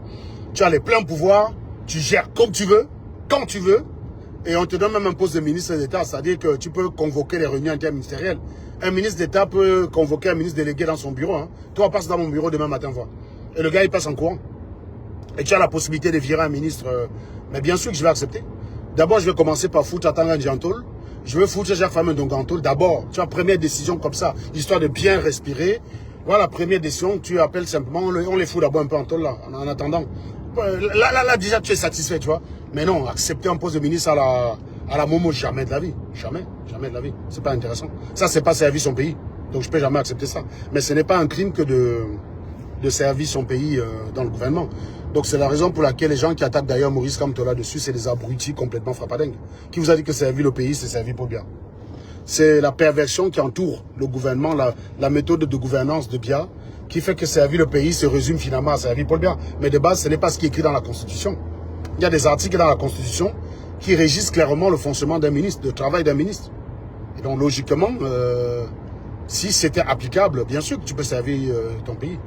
tu as les pleins pouvoirs, tu gères comme tu veux, quand tu veux, et on te donne même un poste de ministre d'État, c'est-à-dire que tu peux convoquer les réunions interministérielles. Un ministre d'État peut convoquer un ministre délégué dans son bureau. Hein. Toi, passe dans mon bureau demain matin, voir. Et le gars, il passe en courant. Et tu as la possibilité de virer un ministre. Mais bien sûr que je vais accepter. D'abord, je vais commencer par foutre Atanga Ndiantol. Je vais foutre Jacques Fameux Ndongantol. D'abord, tu as première décision comme ça, histoire de bien respirer. Voilà, première décision, tu appelles simplement, on les fout d'abord un peu en tôle là, en attendant. Là, déjà, tu es satisfait, tu vois. Mais non, accepter un poste de ministre à la Momo, jamais de la vie. Jamais de la vie. C'est pas intéressant. Ça, c'est pas servir son pays. Donc, je peux jamais accepter ça. Mais ce n'est pas un crime que de servir son pays dans le gouvernement. Donc, c'est la raison pour laquelle les gens qui attaquent d'ailleurs Maurice Kamto là-dessus, c'est des abrutis complètement frappadingues. Qui vous a dit que servir le pays, c'est servir pour bien? C'est la perversion qui entoure le gouvernement, la méthode de gouvernance de Biya, qui fait que servir le pays se résume finalement à servir pour le bien. Mais de base, ce n'est pas ce qui est écrit dans la Constitution. Il y a des articles dans la Constitution qui régissent clairement le fonctionnement d'un ministre, le travail d'un ministre. Et donc, logiquement, si c'était applicable, bien sûr que tu peux servir ton pays,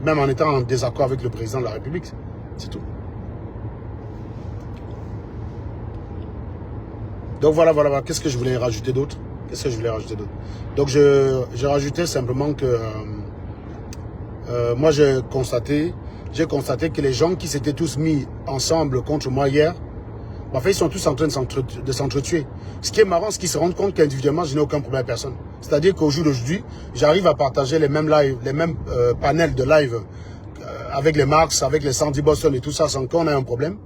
même en étant en désaccord avec le président de la République. C'est tout. Donc voilà. Qu'est-ce que je voulais rajouter d'autre? Donc je rajoutais simplement que moi j'ai constaté que les gens qui s'étaient tous mis ensemble contre moi hier, en fait ils sont tous en train de s'entretuer. Ce qui est marrant, c'est qu'ils se rendent compte qu'individuellement je n'ai aucun problème à personne. C'est-à-dire qu'au jour d'aujourd'hui, j'arrive à partager les mêmes lives, les mêmes panels de live avec les Marx, avec les Sandy Boston et tout ça sans qu'on ait un problème.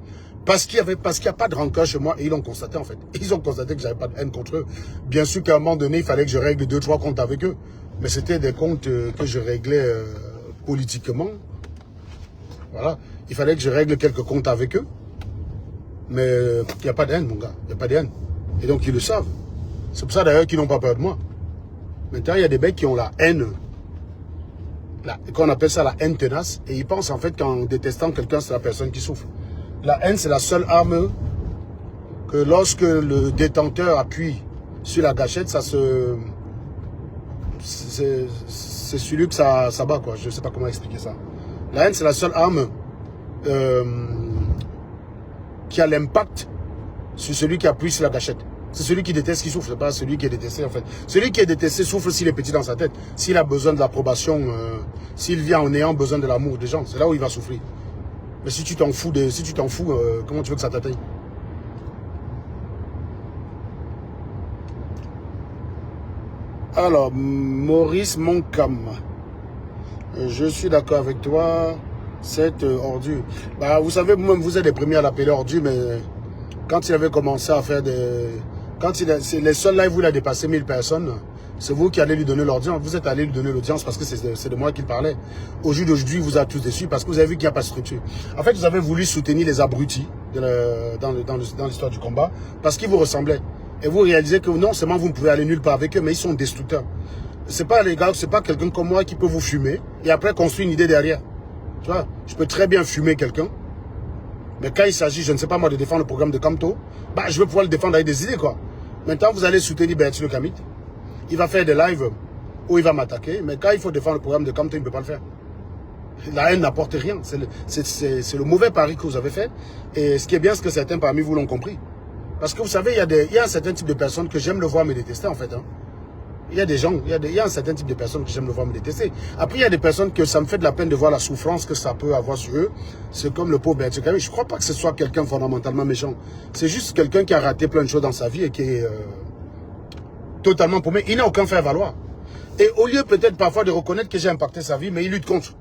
Parce qu'il n'y a pas de rancœur chez moi, et ils l'ont constaté en fait. Ils ont constaté que j'avais pas de haine contre eux. Bien sûr qu'à un moment donné, il fallait que je règle 2-3 comptes avec eux. Mais c'était des comptes que je réglais politiquement. Voilà. Il fallait que je règle quelques comptes avec eux. Mais il n'y a pas de haine, mon gars. Il n'y a pas de haine. Et donc ils le savent. C'est pour ça d'ailleurs qu'ils n'ont pas peur de moi. Maintenant, il y a des mecs qui ont la haine. Qu'on appelle ça la haine tenace. Et ils pensent en fait qu'en détestant quelqu'un, c'est la personne qui souffre. La haine, c'est la seule arme que lorsque le détenteur appuie sur la gâchette, c'est celui que ça bat, quoi. Je ne sais pas comment expliquer ça. La haine, c'est la seule arme qui a l'impact sur celui qui appuie sur la gâchette. C'est celui qui déteste qui souffre, c'est pas celui qui est détesté en fait. Celui qui est détesté souffre s'il est petit dans sa tête, s'il a besoin de l'approbation, s'il vient en ayant besoin de l'amour des gens, c'est là où il va souffrir. Mais si tu t'en fous, comment tu veux que ça t'atteigne? Alors, Maurice Moncam, je suis d'accord avec toi, cette ordure. Bah, vous savez, vous-même, vous êtes les premiers à l'appeler ordure, mais quand il avait commencé à faire des... c'est les seuls lives où il a dépassé 1000 personnes, c'est vous qui allez lui donner l'audience. Vous êtes allé lui donner l'audience parce que c'est de moi qu'il parlait. Au jour d'aujourd'hui, vous êtes tous déçus parce que vous avez vu qu'il n'y a pas de structure. En fait, vous avez voulu soutenir les abrutis dans l'histoire du combat parce qu'ils vous ressemblaient. Et vous réalisez que non seulement vous ne pouvez aller nulle part avec eux, mais ils sont destructeurs. C'est pas les gars, c'est pas quelqu'un comme moi qui peut vous fumer et après construire une idée derrière. Tu vois, je peux très bien fumer quelqu'un. Mais quand il s'agit, je ne sais pas moi, de défendre le programme de Kamto, bah, je vais pouvoir le défendre avec des idées, quoi. Maintenant, vous allez soutenir Bertie Le Kamit. Il va faire des lives où il va m'attaquer. Mais quand il faut défendre le programme de Kamto, il ne peut pas le faire. La haine n'apporte rien. C'est le mauvais pari que vous avez fait. Et ce qui est bien, c'est que certains parmi vous l'ont compris. Parce que vous savez, il y a un certain type de personnes que j'aime le voir me détester, en fait. Hein. Il y a des gens, il y a un certain type de personnes que j'aime le voir me détester. Après, il y a des personnes que ça me fait de la peine de voir la souffrance que ça peut avoir sur eux. C'est comme le pauvre Bertie Kamit. Je ne crois pas que ce soit quelqu'un fondamentalement méchant. C'est juste quelqu'un qui a raté plein de choses dans sa vie et qui est totalement paumé. Il n'a aucun fait valoir. Et au lieu peut-être parfois de reconnaître que j'ai impacté sa vie, mais il lutte contre.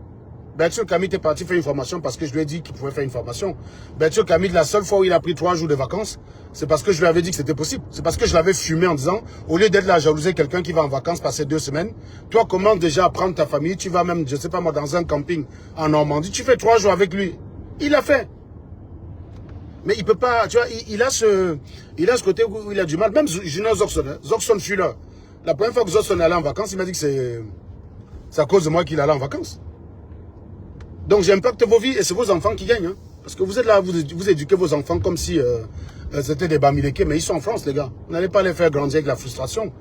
Bertie Kamit est parti faire une formation parce que je lui ai dit qu'il pouvait faire une formation. Bertie Kamit, la seule fois où il a pris 3 jours de vacances, c'est parce que je lui avais dit que c'était possible. C'est parce que je l'avais fumé en disant, au lieu d'être là à jalouser quelqu'un qui va en vacances passer 2 semaines, toi commence déjà à prendre ta famille, tu vas même, je sais pas moi, dans un camping en Normandie, tu fais 3 jours avec lui. Il l'a fait. Mais il peut pas, tu vois, il a ce côté où il a du mal. Même Junior Zoxon, hein, Zoxon Fuller. La première fois que Zoxon allait en vacances, il m'a dit que c'est à cause de moi qu'il allait en vacances. Donc j'impacte vos vies et c'est vos enfants qui gagnent. Hein. Parce que vous êtes là, vous éduquez vos enfants comme si c'était des bamileke, mais ils sont en France les gars. Vous n'allez pas les faire grandir avec la frustration.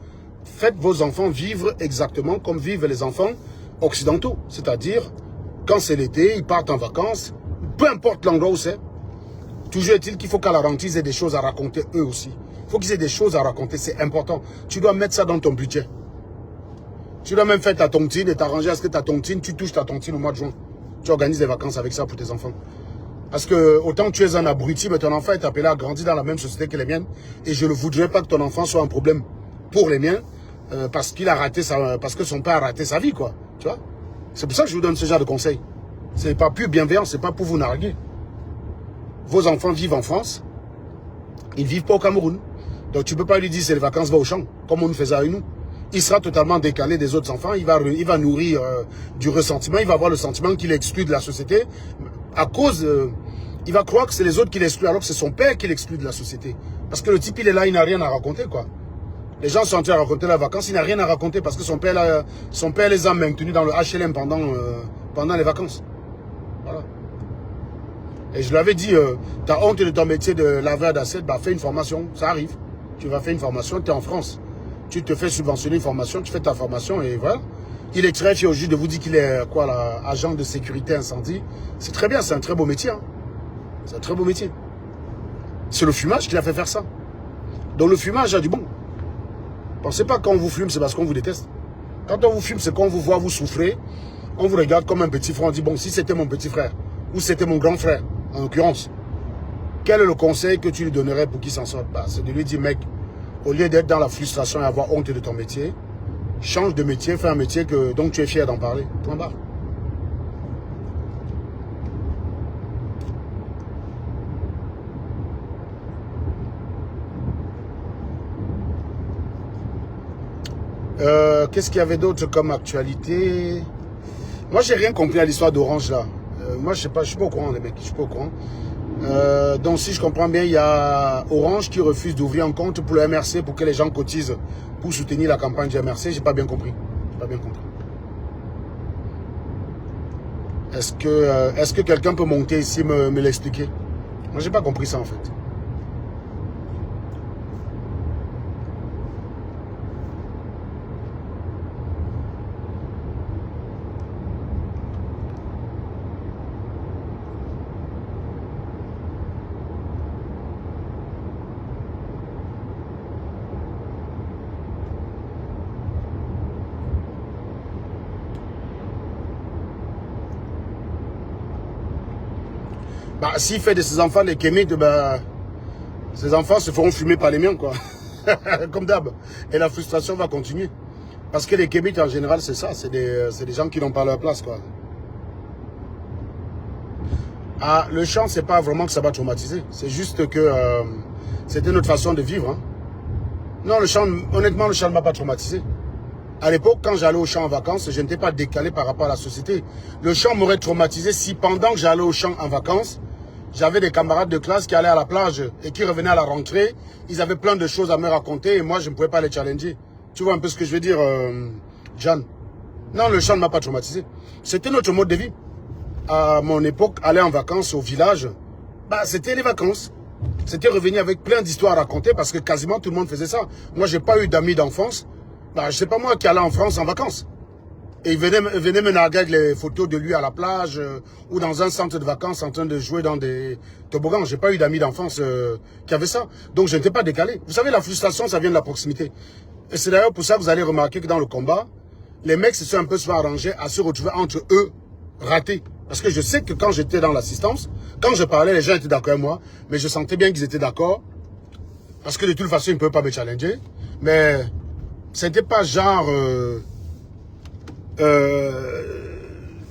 Faites vos enfants vivre exactement comme vivent les enfants occidentaux. C'est-à-dire, quand c'est l'été, ils partent en vacances, peu importe l'endroit où c'est. Toujours est-il qu'il faut qu'à la rentrée, ils aient des choses à raconter eux aussi. Il faut qu'ils aient des choses à raconter, c'est important. Tu dois mettre ça dans ton budget. Tu dois même faire ta tontine et t'arranger à ce que ta tontine, tu touches ta tontine au mois de juin. Tu organises des vacances avec ça pour tes enfants. Parce que autant tu es un abruti, mais ton enfant est appelé à grandir dans la même société que les miennes. Et je ne voudrais pas que ton enfant soit un problème pour les miens parce qu'il a raté parce que son père a raté sa vie, quoi. Tu vois? C'est pour ça que je vous donne ce genre de conseils. C'est pas plus bienveillant, c'est pas pour vous narguer. Vos enfants vivent en France, ils ne vivent pas au Cameroun. Donc tu ne peux pas lui dire c'est les vacances, va au champ, comme on nous faisait avec nous. Il sera totalement décalé des autres enfants, il va nourrir du ressentiment, il va avoir le sentiment qu'il est exclu de la société. À cause, il va croire que c'est les autres qui l'excluent, alors que c'est son père qui l'exclut de la société. Parce que le type, il est là, il n'a rien à raconter, quoi. Les gens sont en train de raconter leurs vacances, il n'a rien à raconter parce que son père les a maintenus dans le HLM pendant les vacances. Voilà. Et je lui avais dit, tu as honte de ton métier de laveur d'assiette, bah fais une formation, ça arrive. Tu vas faire une formation, tu es en France. Tu te fais subventionner une formation, tu fais ta formation et voilà. Il est très fier au juge de vous dire qu'il est quoi, là, agent de sécurité incendie. C'est très bien, c'est un très beau métier. Hein. C'est un très beau métier. C'est le fumage qui l'a fait faire ça. Donc le fumage a du bon. Pensez pas que quand on vous fume, c'est parce qu'on vous déteste. Quand on vous fume, c'est quand on vous voit vous souffrir. On vous regarde comme un petit frère. On dit, bon, si c'était mon petit frère, ou c'était mon grand frère, en l'occurrence, quel est le conseil que tu lui donnerais pour qu'il s'en sorte? Bah, c'est de lui dire, mec, au lieu d'être dans la frustration et avoir honte de ton métier, change de métier, fais un métier dont tu es fier d'en parler. Point barre. Qu'est-ce qu'il y avait d'autre comme actualité? Moi, j'ai rien compris à l'histoire d'Orange, là. Moi, je sais pas, je suis pas au courant, les mecs, je suis pas au courant. Donc, si je comprends bien, il y a Orange qui refuse d'ouvrir un compte pour le MRC pour que les gens cotisent pour soutenir la campagne du MRC. J'ai pas bien compris. J'ai pas bien compris. Est-ce que quelqu'un peut monter ici me l'expliquer? Moi, j'ai pas compris ça, en fait. Bah, s'il fait de ses enfants des kémites, bah, ses enfants se feront fumer par les miens, quoi. Comme d'hab. Et la frustration va continuer. Parce que les kémites, en général, c'est ça. C'est des gens qui n'ont pas leur place, quoi. Ah, le chant, c'est pas vraiment que ça va traumatiser. C'est juste que c'était notre façon de vivre. Hein. Non, le chant, honnêtement, le chant ne m'a pas traumatisé. À l'époque, quand j'allais au champ en vacances, je n'étais pas décalé par rapport à la société. Le chant m'aurait traumatisé si pendant que j'allais au champ en vacances, j'avais des camarades de classe qui allaient à la plage et qui revenaient à la rentrée. Ils avaient plein de choses à me raconter et moi, je ne pouvais pas les challenger. Tu vois un peu ce que je veux dire, Jeanne? Non, le chant ne m'a pas traumatisé. C'était notre mode de vie. À mon époque, aller en vacances au village, bah, c'était les vacances. C'était revenir avec plein d'histoires à raconter parce que quasiment tout le monde faisait ça. Moi, j'ai pas eu d'amis d'enfance. Bah, je sais pas moi qui allait en France en vacances. Et il venait me narguer avec les photos de lui à la plage ou dans un centre de vacances en train de jouer dans des toboggans. J'ai pas eu d'amis d'enfance qui avaient ça. Donc, je n'étais pas décalé. Vous savez, la frustration, ça vient de la proximité. Et c'est d'ailleurs pour ça que vous allez remarquer que dans le combat, les mecs se sont un peu arrangés à se retrouver entre eux ratés. Parce que je sais que quand j'étais dans l'assistance, quand je parlais, les gens étaient d'accord avec moi. Mais je sentais bien qu'ils étaient d'accord. Parce que de toute façon, ils ne peuvent pas me challenger. Mais c'était pas genre...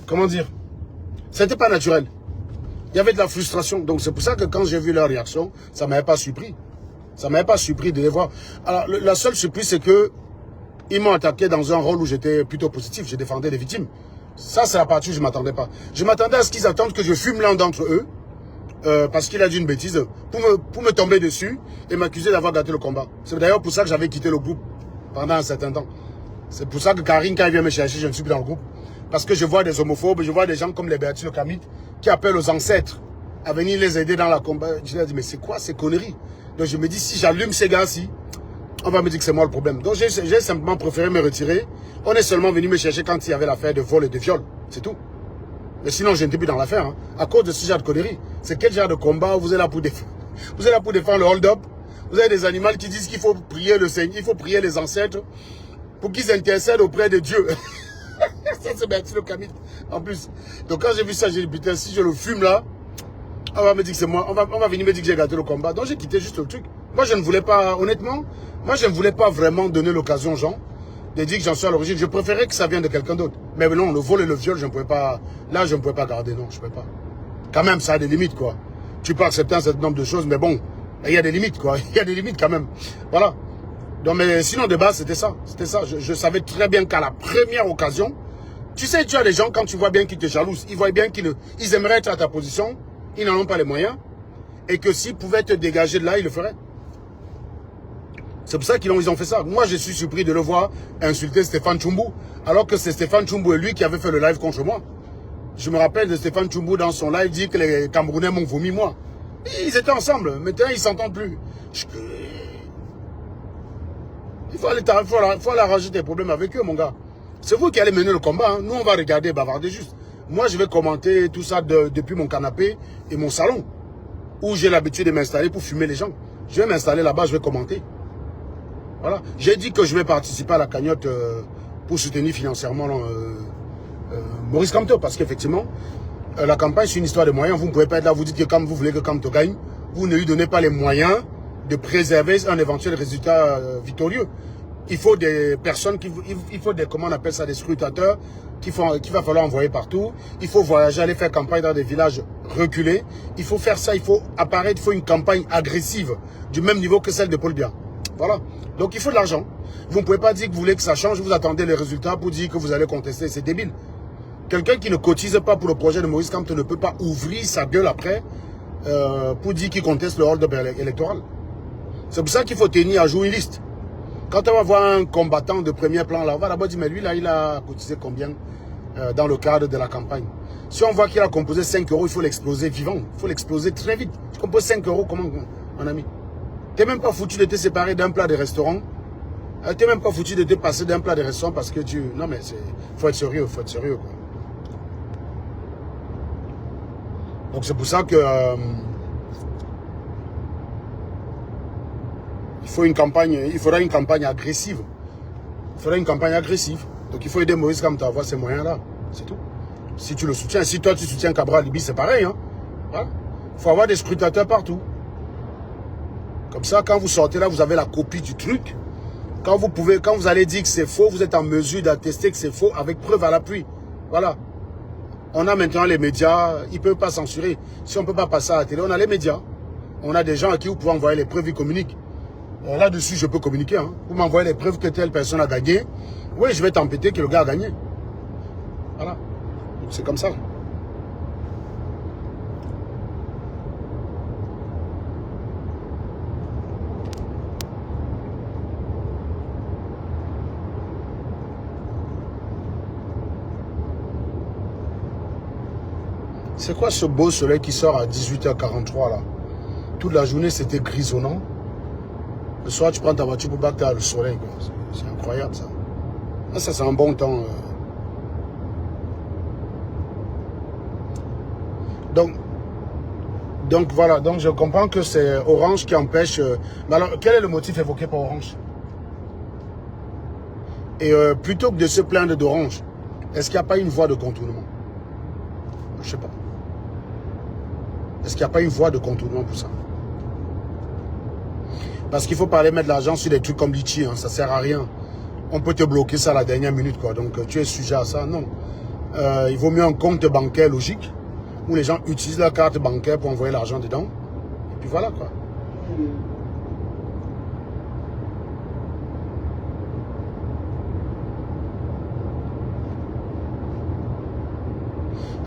comment dire? C'était pas naturel. Il y avait de la frustration. Donc c'est pour ça que quand j'ai vu leur réaction, ça ne m'avait pas surpris. Ça ne m'avait pas surpris de les voir. Alors la seule surprise, c'est que ils m'ont attaqué dans un rôle où j'étais plutôt positif. Je défendais les victimes. Ça, c'est la partie où je ne m'attendais pas. Je m'attendais à ce qu'ils attendent que je fume l'un d'entre eux, parce qu'il a dit une bêtise, pour me tomber dessus et m'accuser d'avoir gâté le combat. C'est d'ailleurs pour ça que j'avais quitté le groupe pendant un certain temps. C'est pour ça que Karine, quand il vient me chercher, je ne suis plus dans le groupe. Parce que je vois des homophobes, je vois des gens comme les Béatrice Camite qui appellent aux ancêtres à venir les aider dans la combat. Je leur dis, mais c'est quoi ces conneries? Donc je me dis, si j'allume ces gars-ci, on va me dire que c'est moi le problème. Donc j'ai simplement préféré me retirer. On est seulement venu me chercher quand il y avait l'affaire de vol et de viol. C'est tout. Mais sinon, je n'étais plus dans l'affaire. Hein, à cause de ce genre de conneries. C'est quel genre de combat vous êtes là pour défendre? Vous êtes là pour défendre le hold-up. Vous avez des animaux qui disent qu'il faut prier le Seigneur, il faut prier les ancêtres pour qu'ils intercèdent auprès de Dieu. Ça, c'est Bertino Camille. En plus. Donc, quand j'ai vu ça, j'ai dit, putain, si je le fume là, on va me dire que c'est moi. On va venir me dire que j'ai gâté le combat. Donc, j'ai quitté juste le truc. Moi, je ne voulais pas, honnêtement, moi, je ne voulais pas vraiment donner l'occasion aux gens de dire que j'en suis à l'origine. Je préférais que ça vienne de quelqu'un d'autre. Mais non, le vol et le viol, je ne pouvais pas. Là, je ne pouvais pas garder. Non, je ne pouvais pas. Quand même, ça a des limites, quoi. Tu peux accepter un certain nombre de choses, mais bon, il y a des limites, quoi. Il y a des limites quand même. Voilà. Donc, mais sinon, de base, c'était ça. C'était ça. Je savais très bien qu'à la première occasion, tu sais, tu as des gens, quand tu vois bien qu'ils te jalousent, ils voient bien qu'ils aimeraient être à ta position, ils n'en ont pas les moyens, et que s'ils pouvaient te dégager de là, ils le feraient. C'est pour ça qu'ils ont fait ça. Moi, je suis surpris de le voir insulter Stéphane Tchoumbou, alors que c'est Stéphane Tchoumbou et lui qui avait fait le live contre moi. Je me rappelle de Stéphane Tchoumbou dans son live dit que les Camerounais m'ont vomi moi. Et ils étaient ensemble. Maintenant, ils ne s'entendent plus. Il faut aller arranger tes problèmes avec eux, mon gars. C'est vous qui allez mener le combat. Hein. Nous, on va regarder, bavarder juste. Moi, je vais commenter tout ça depuis mon canapé et mon salon, où j'ai l'habitude de m'installer pour fumer les gens. Je vais m'installer là-bas, je vais commenter. Voilà. J'ai dit que je vais participer à la cagnotte pour soutenir financièrement Maurice Kamto, parce qu'effectivement, la campagne, c'est une histoire de moyens. Vous ne pouvez pas être là, vous dites que comme vous voulez que Kamto gagne, vous ne lui donnez pas les moyens de préserver un éventuel résultat victorieux. Il faut des personnes, il faut des, comment on appelle ça, des scrutateurs qu'il va falloir envoyer partout. Il faut voyager, aller faire campagne dans des villages reculés. Il faut faire ça, il faut apparaître, il faut une campagne agressive du même niveau que celle de Paul Biya. Voilà. Donc il faut de l'argent. Vous ne pouvez pas dire que vous voulez que ça change, vous attendez les résultats pour dire que vous allez contester. C'est débile. Quelqu'un qui ne cotise pas pour le projet de Maurice Kamto ne peut pas ouvrir sa gueule après pour dire qu'il conteste le hold-up électoral. C'est pour ça qu'il faut tenir à jour une liste. Quand on va voir un combattant de premier plan, là, on va d'abord dire, mais lui, là, il a cotisé combien dans le cadre de la campagne. Si on voit qu'il a composé 5 euros, il faut l'exploser vivant. Il faut l'exploser très vite. Tu composes 5 euros, comment, mon ami? Tu n'es même pas foutu de te séparer d'un plat de restaurant. Tu n'es même pas foutu de te passer d'un plat de restaurant parce que tu... Non, mais il faut être sérieux, quoi. Donc c'est pour ça que... il faudra une campagne agressive. Donc il faut aider Maurice Kamto à avoir ces moyens-là. C'est tout. Si tu le soutiens, si toi tu soutiens Cabral Libye, c'est pareil. Hein. Voilà. Il faut avoir des scrutateurs partout. Comme ça, quand vous sortez là, vous avez la copie du truc. Quand vous allez dire que c'est faux, vous êtes en mesure d'attester que c'est faux avec preuve à l'appui. Voilà. On a maintenant les médias, ils ne peuvent pas censurer. Si on ne peut pas passer à la télé, on a les médias. On a des gens à qui vous pouvez envoyer les preuves, ils communiquent. Là-dessus, je peux communiquer. Hein. Vous m'envoyez les preuves que telle personne a gagné. Oui, je vais t'empêter que le gars a gagné. Voilà. C'est comme ça. C'est quoi ce beau soleil qui sort à 18h43 là? Toute la journée, c'était grisonnant. Le soir, tu prends ta voiture pour battre le soleil. C'est incroyable, ça. Ça, c'est un bon temps. Donc, voilà. Donc, je comprends que c'est Orange qui empêche... Mais alors, quel est le motif évoqué par Orange? Et plutôt que de se plaindre d'Orange, est-ce qu'il n'y a pas une voie de contournement? Je ne sais pas. Est-ce qu'il n'y a pas une voie de contournement pour ça? Parce qu'il ne faut pas aller mettre l'argent sur des trucs comme Litchi, hein, ça ne sert à rien. On peut te bloquer ça à la dernière minute, quoi. Donc tu es sujet à ça, non. Il vaut mieux un compte bancaire logique, où les gens utilisent leur carte bancaire pour envoyer l'argent dedans. Et puis voilà, quoi.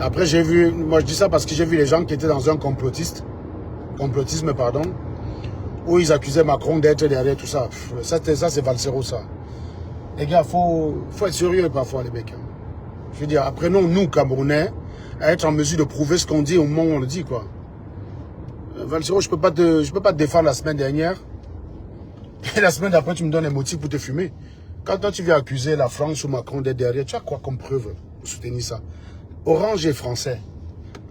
Après, j'ai vu, moi je dis ça parce que j'ai vu les gens qui étaient dans un complotisme, pardon, où ils accusaient Macron d'être derrière tout ça. Ça c'est Valsero, ça. Les gars, faut être sérieux parfois, les mecs. Je veux dire, apprenons-nous, Camerounais, à être en mesure de prouver ce qu'on dit au moment où on le dit, quoi. Valsero, je peux pas te défendre la semaine dernière. Et la semaine d'après, tu me donnes un motif pour te fumer. Quand toi, tu viens accuser la France ou Macron d'être derrière, tu as quoi comme preuve pour soutenir ça? Orange est français.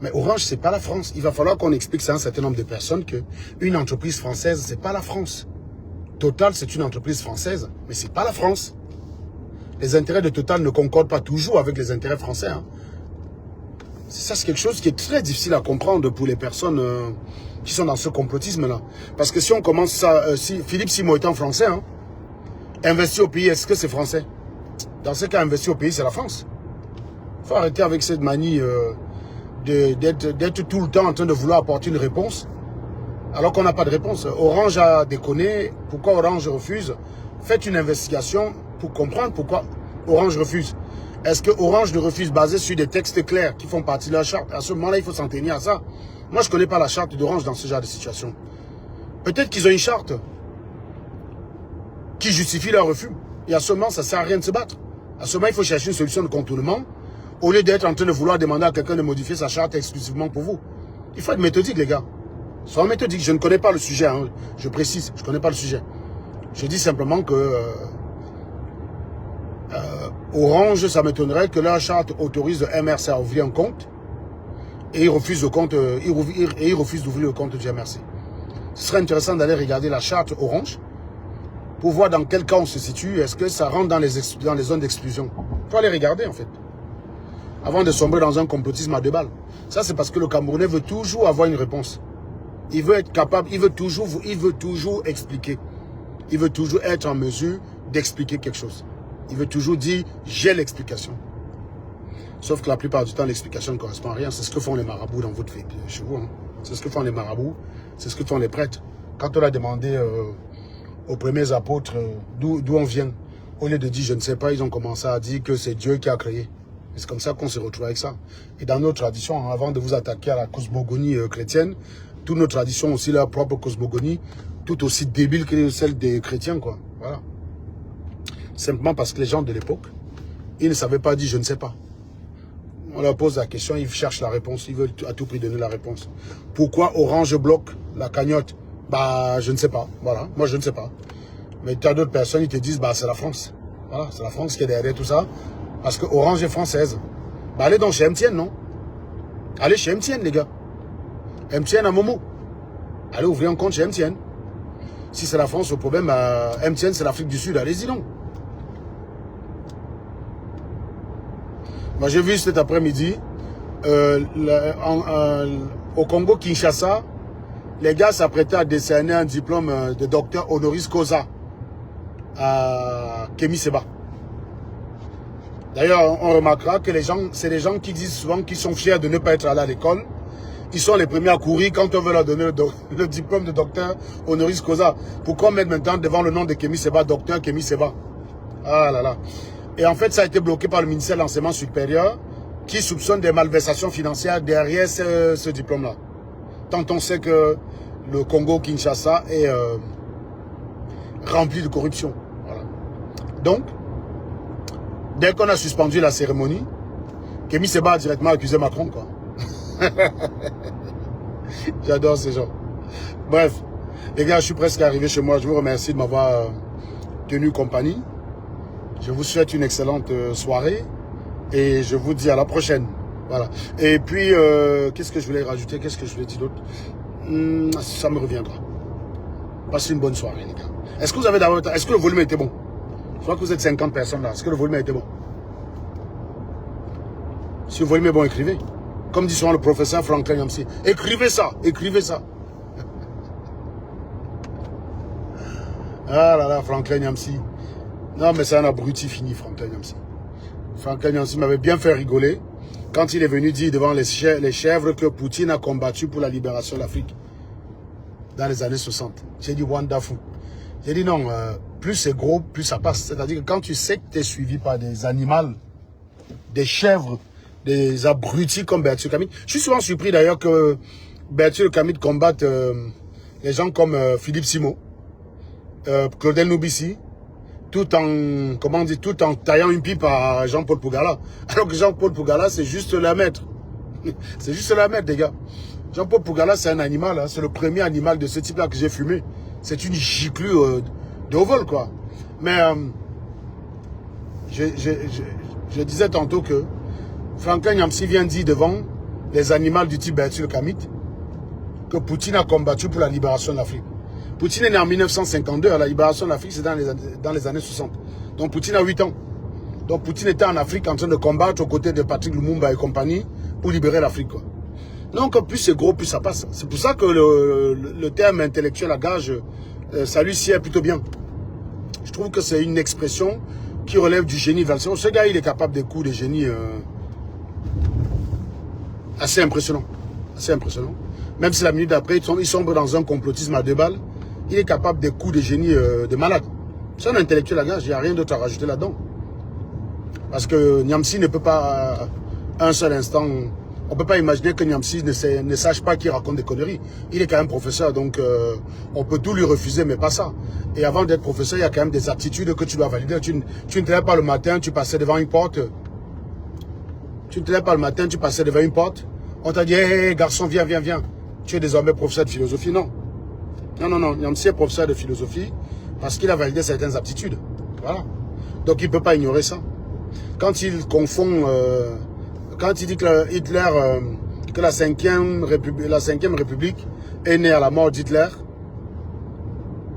Mais Orange, c'est pas la France. Il va falloir qu'on explique à un certain nombre de personnes qu'une entreprise française, c'est pas la France. Total, c'est une entreprise française, mais c'est pas la France. Les intérêts de Total ne concordent pas toujours avec les intérêts français. Hein. Ça, c'est quelque chose qui est très difficile à comprendre pour les personnes qui sont dans ce complotisme-là. Parce que si on commence ça, si Philippe Simon étant français, hein, investir au pays, est-ce que c'est français? Dans ce cas, investir au pays, c'est la France. Il faut arrêter avec cette manie d'être tout le temps en train de vouloir apporter une réponse, alors qu'on n'a pas de réponse. Orange a déconné. Pourquoi Orange refuse? Faites une investigation pour comprendre pourquoi Orange refuse. Est-ce que Orange le refuse basé sur des textes clairs qui font partie de la charte? À ce moment-là, il faut s'en tenir à ça. Moi, je ne connais pas la charte d'Orange dans ce genre de situation. Peut-être qu'ils ont une charte qui justifie leur refus. Et à ce moment, ça ne sert à rien de se battre. À ce moment, il faut chercher une solution de contournement au lieu d'être en train de vouloir demander à quelqu'un de modifier sa charte exclusivement pour vous. Il faut être méthodique, les gars. Soyez méthodique. Je ne connais pas le sujet. Hein. Je précise, je ne connais pas le sujet. Je dis simplement que Orange, ça m'étonnerait que leur charte autorise le MRC à ouvrir un compte et il refuse le compte, il refuse d'ouvrir le compte du MRC. Ce serait intéressant d'aller regarder la charte Orange pour voir dans quel cas on se situe. Est-ce que ça rentre dans les zones d'exclusion? Il faut aller regarder en fait. Avant de sombrer dans un complotisme à deux balles. Ça, c'est parce que le Camerounais veut toujours avoir une réponse. Il veut être capable, il veut toujours expliquer. Il veut toujours être en mesure d'expliquer quelque chose. Il veut toujours dire, j'ai l'explication. Sauf que la plupart du temps, l'explication ne correspond à rien. C'est ce que font les marabouts dans votre vie, chez vous. Hein. C'est ce que font les marabouts, c'est ce que font les prêtres. Quand on a demandé aux premiers apôtres d'où on vient, au lieu de dire, je ne sais pas, ils ont commencé à dire que c'est Dieu qui a créé. C'est comme ça qu'on se retrouve avec ça. Et dans nos traditions, avant de vous attaquer à la cosmogonie chrétienne, toutes nos traditions aussi, leur propre cosmogonie, tout aussi débile que celle des chrétiens, quoi. Voilà. Simplement parce que les gens de l'époque, ils ne savaient pas dire je ne sais pas. On leur pose la question, ils cherchent la réponse, ils veulent à tout prix donner la réponse. Pourquoi Orange bloque la cagnotte? Bah, je ne sais pas. Voilà, moi je ne sais pas. Mais tu as d'autres personnes, ils te disent, bah, c'est la France. Voilà, c'est la France qui est derrière tout ça. Parce que Orange est française. Bah, allez donc chez MTN, non? Allez chez MTN, les gars. MTN à Momo. Allez ouvrir un compte chez MTN. Si c'est la France, le problème, MTN, c'est l'Afrique du Sud. Allez-y, non? Moi, j'ai vu cet après-midi, au Congo-Kinshasa, les gars s'apprêtaient à décerner un diplôme de docteur honoris causa à Kémy Séba. D'ailleurs, on remarquera que les gens, c'est les gens qui disent souvent qu'ils sont fiers de ne pas être allés à l'école. Ils sont les premiers à courir quand on veut leur donner le diplôme de docteur honoris causa. Pourquoi mettre maintenant devant le nom de Kémy Séba, docteur Kémy Séba? Ah là là. Et en fait, ça a été bloqué par le ministère de l'Enseignement supérieur qui soupçonne des malversations financières derrière ce diplôme-là. Tant on sait que le Congo-Kinshasa est rempli de corruption. Voilà. Donc, dès qu'on a suspendu la cérémonie, Kémy Séba a directement accusé Macron, quoi. J'adore ces gens. Bref, les gars, je suis presque arrivé chez moi. Je vous remercie de m'avoir tenu compagnie. Je vous souhaite une excellente soirée et je vous dis à la prochaine. Voilà. Et puis, qu'est-ce que je voulais rajouter? Qu'est-ce que je voulais dire d'autre? Ça me reviendra. Passez une bonne soirée, les gars. Est-ce que vous avez d'abord... Est-ce que le volume était bon? Je crois que vous êtes 50 personnes là. Est-ce que le volume était bon? Si le volume est bon, écrivez. Comme dit souvent le professeur Franklin Yamsi. Écrivez ça, écrivez ça. Ah là là, Franklin Yamsi. Non, mais c'est un abruti fini, Franklin Yamsi. Franklin Yamsi m'avait bien fait rigoler quand il est venu dire devant les chèvres que Poutine a combattu pour la libération de l'Afrique dans les années 60. J'ai dit wonderful. J'ai dit non, plus c'est gros, plus ça passe. C'est-à-dire que quand tu sais que tu es suivi par des animaux, des chèvres, des abrutis comme Berthier Camille. Je suis souvent surpris d'ailleurs que Berthier Camille combatte les gens comme Philippe Simon, Claudel Noubissi, tout en taillant une pipe à Jean-Paul Pougala. Alors que Jean-Paul Pougala, c'est juste la maître. C'est juste la maître, les gars. Jean-Paul Pougala, c'est un animal. Hein. C'est le premier animal de ce type-là que j'ai fumé. C'est une giclure de vol, quoi. Mais je disais tantôt que Franklin Yamsi vient dire devant les animaux du type Berthier Camille que Poutine a combattu pour la libération de l'Afrique. Poutine est né en 1952, la libération de l'Afrique c'est dans les années 60. Donc Poutine a 8 ans. Donc Poutine était en Afrique en train de combattre aux côtés de Patrick Lumumba et compagnie pour libérer l'Afrique. Donc plus c'est gros, plus ça passe. C'est pour ça que le terme intellectuel à gage, ça lui sied plutôt bien. Je trouve que c'est une expression qui relève du génie. Ce gars, il est capable de coups de génie assez impressionnant. Assez impressionnant. Même si la minute d'après, il sombre dans un complotisme à 2 balles, il est capable de coups de génie de malade. C'est un intellectuel à gage, il n'y a rien d'autre à rajouter là-dedans. Parce que Niamsi ne peut pas, un seul instant, on ne peut pas imaginer que Niamsi ne sache pas qu'il raconte des conneries. Il est quand même professeur, donc on peut tout lui refuser, mais pas ça. Et avant d'être professeur, il y a quand même des aptitudes que tu dois valider. Tu ne te lèves pas le matin, tu passais devant une porte. Tu ne te lèves pas le matin, tu passais devant une porte. On t'a dit, hé, garçon, viens, viens, viens. Tu es désormais professeur de philosophie. Non. Non, non, non. Niamsi est professeur de philosophie parce qu'il a validé certaines aptitudes. Voilà. Donc il ne peut pas ignorer ça. Quand il confond, quand il dit que Hitler, que la 5e République est née à la mort d'Hitler,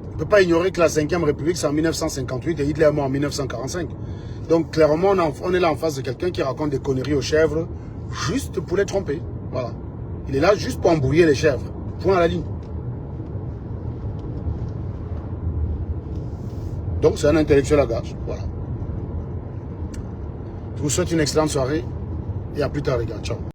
il ne peut pas ignorer que la 5e République c'est en 1958 et Hitler est mort en 1945. Donc clairement, on est là en face de quelqu'un qui raconte des conneries aux chèvres juste pour les tromper. Voilà. Il est là juste pour embrouiller les chèvres. Point à la ligne. Donc c'est un intellectuel à gage. Voilà. Je vous souhaite une excellente soirée et à plus tard les gars. Ciao.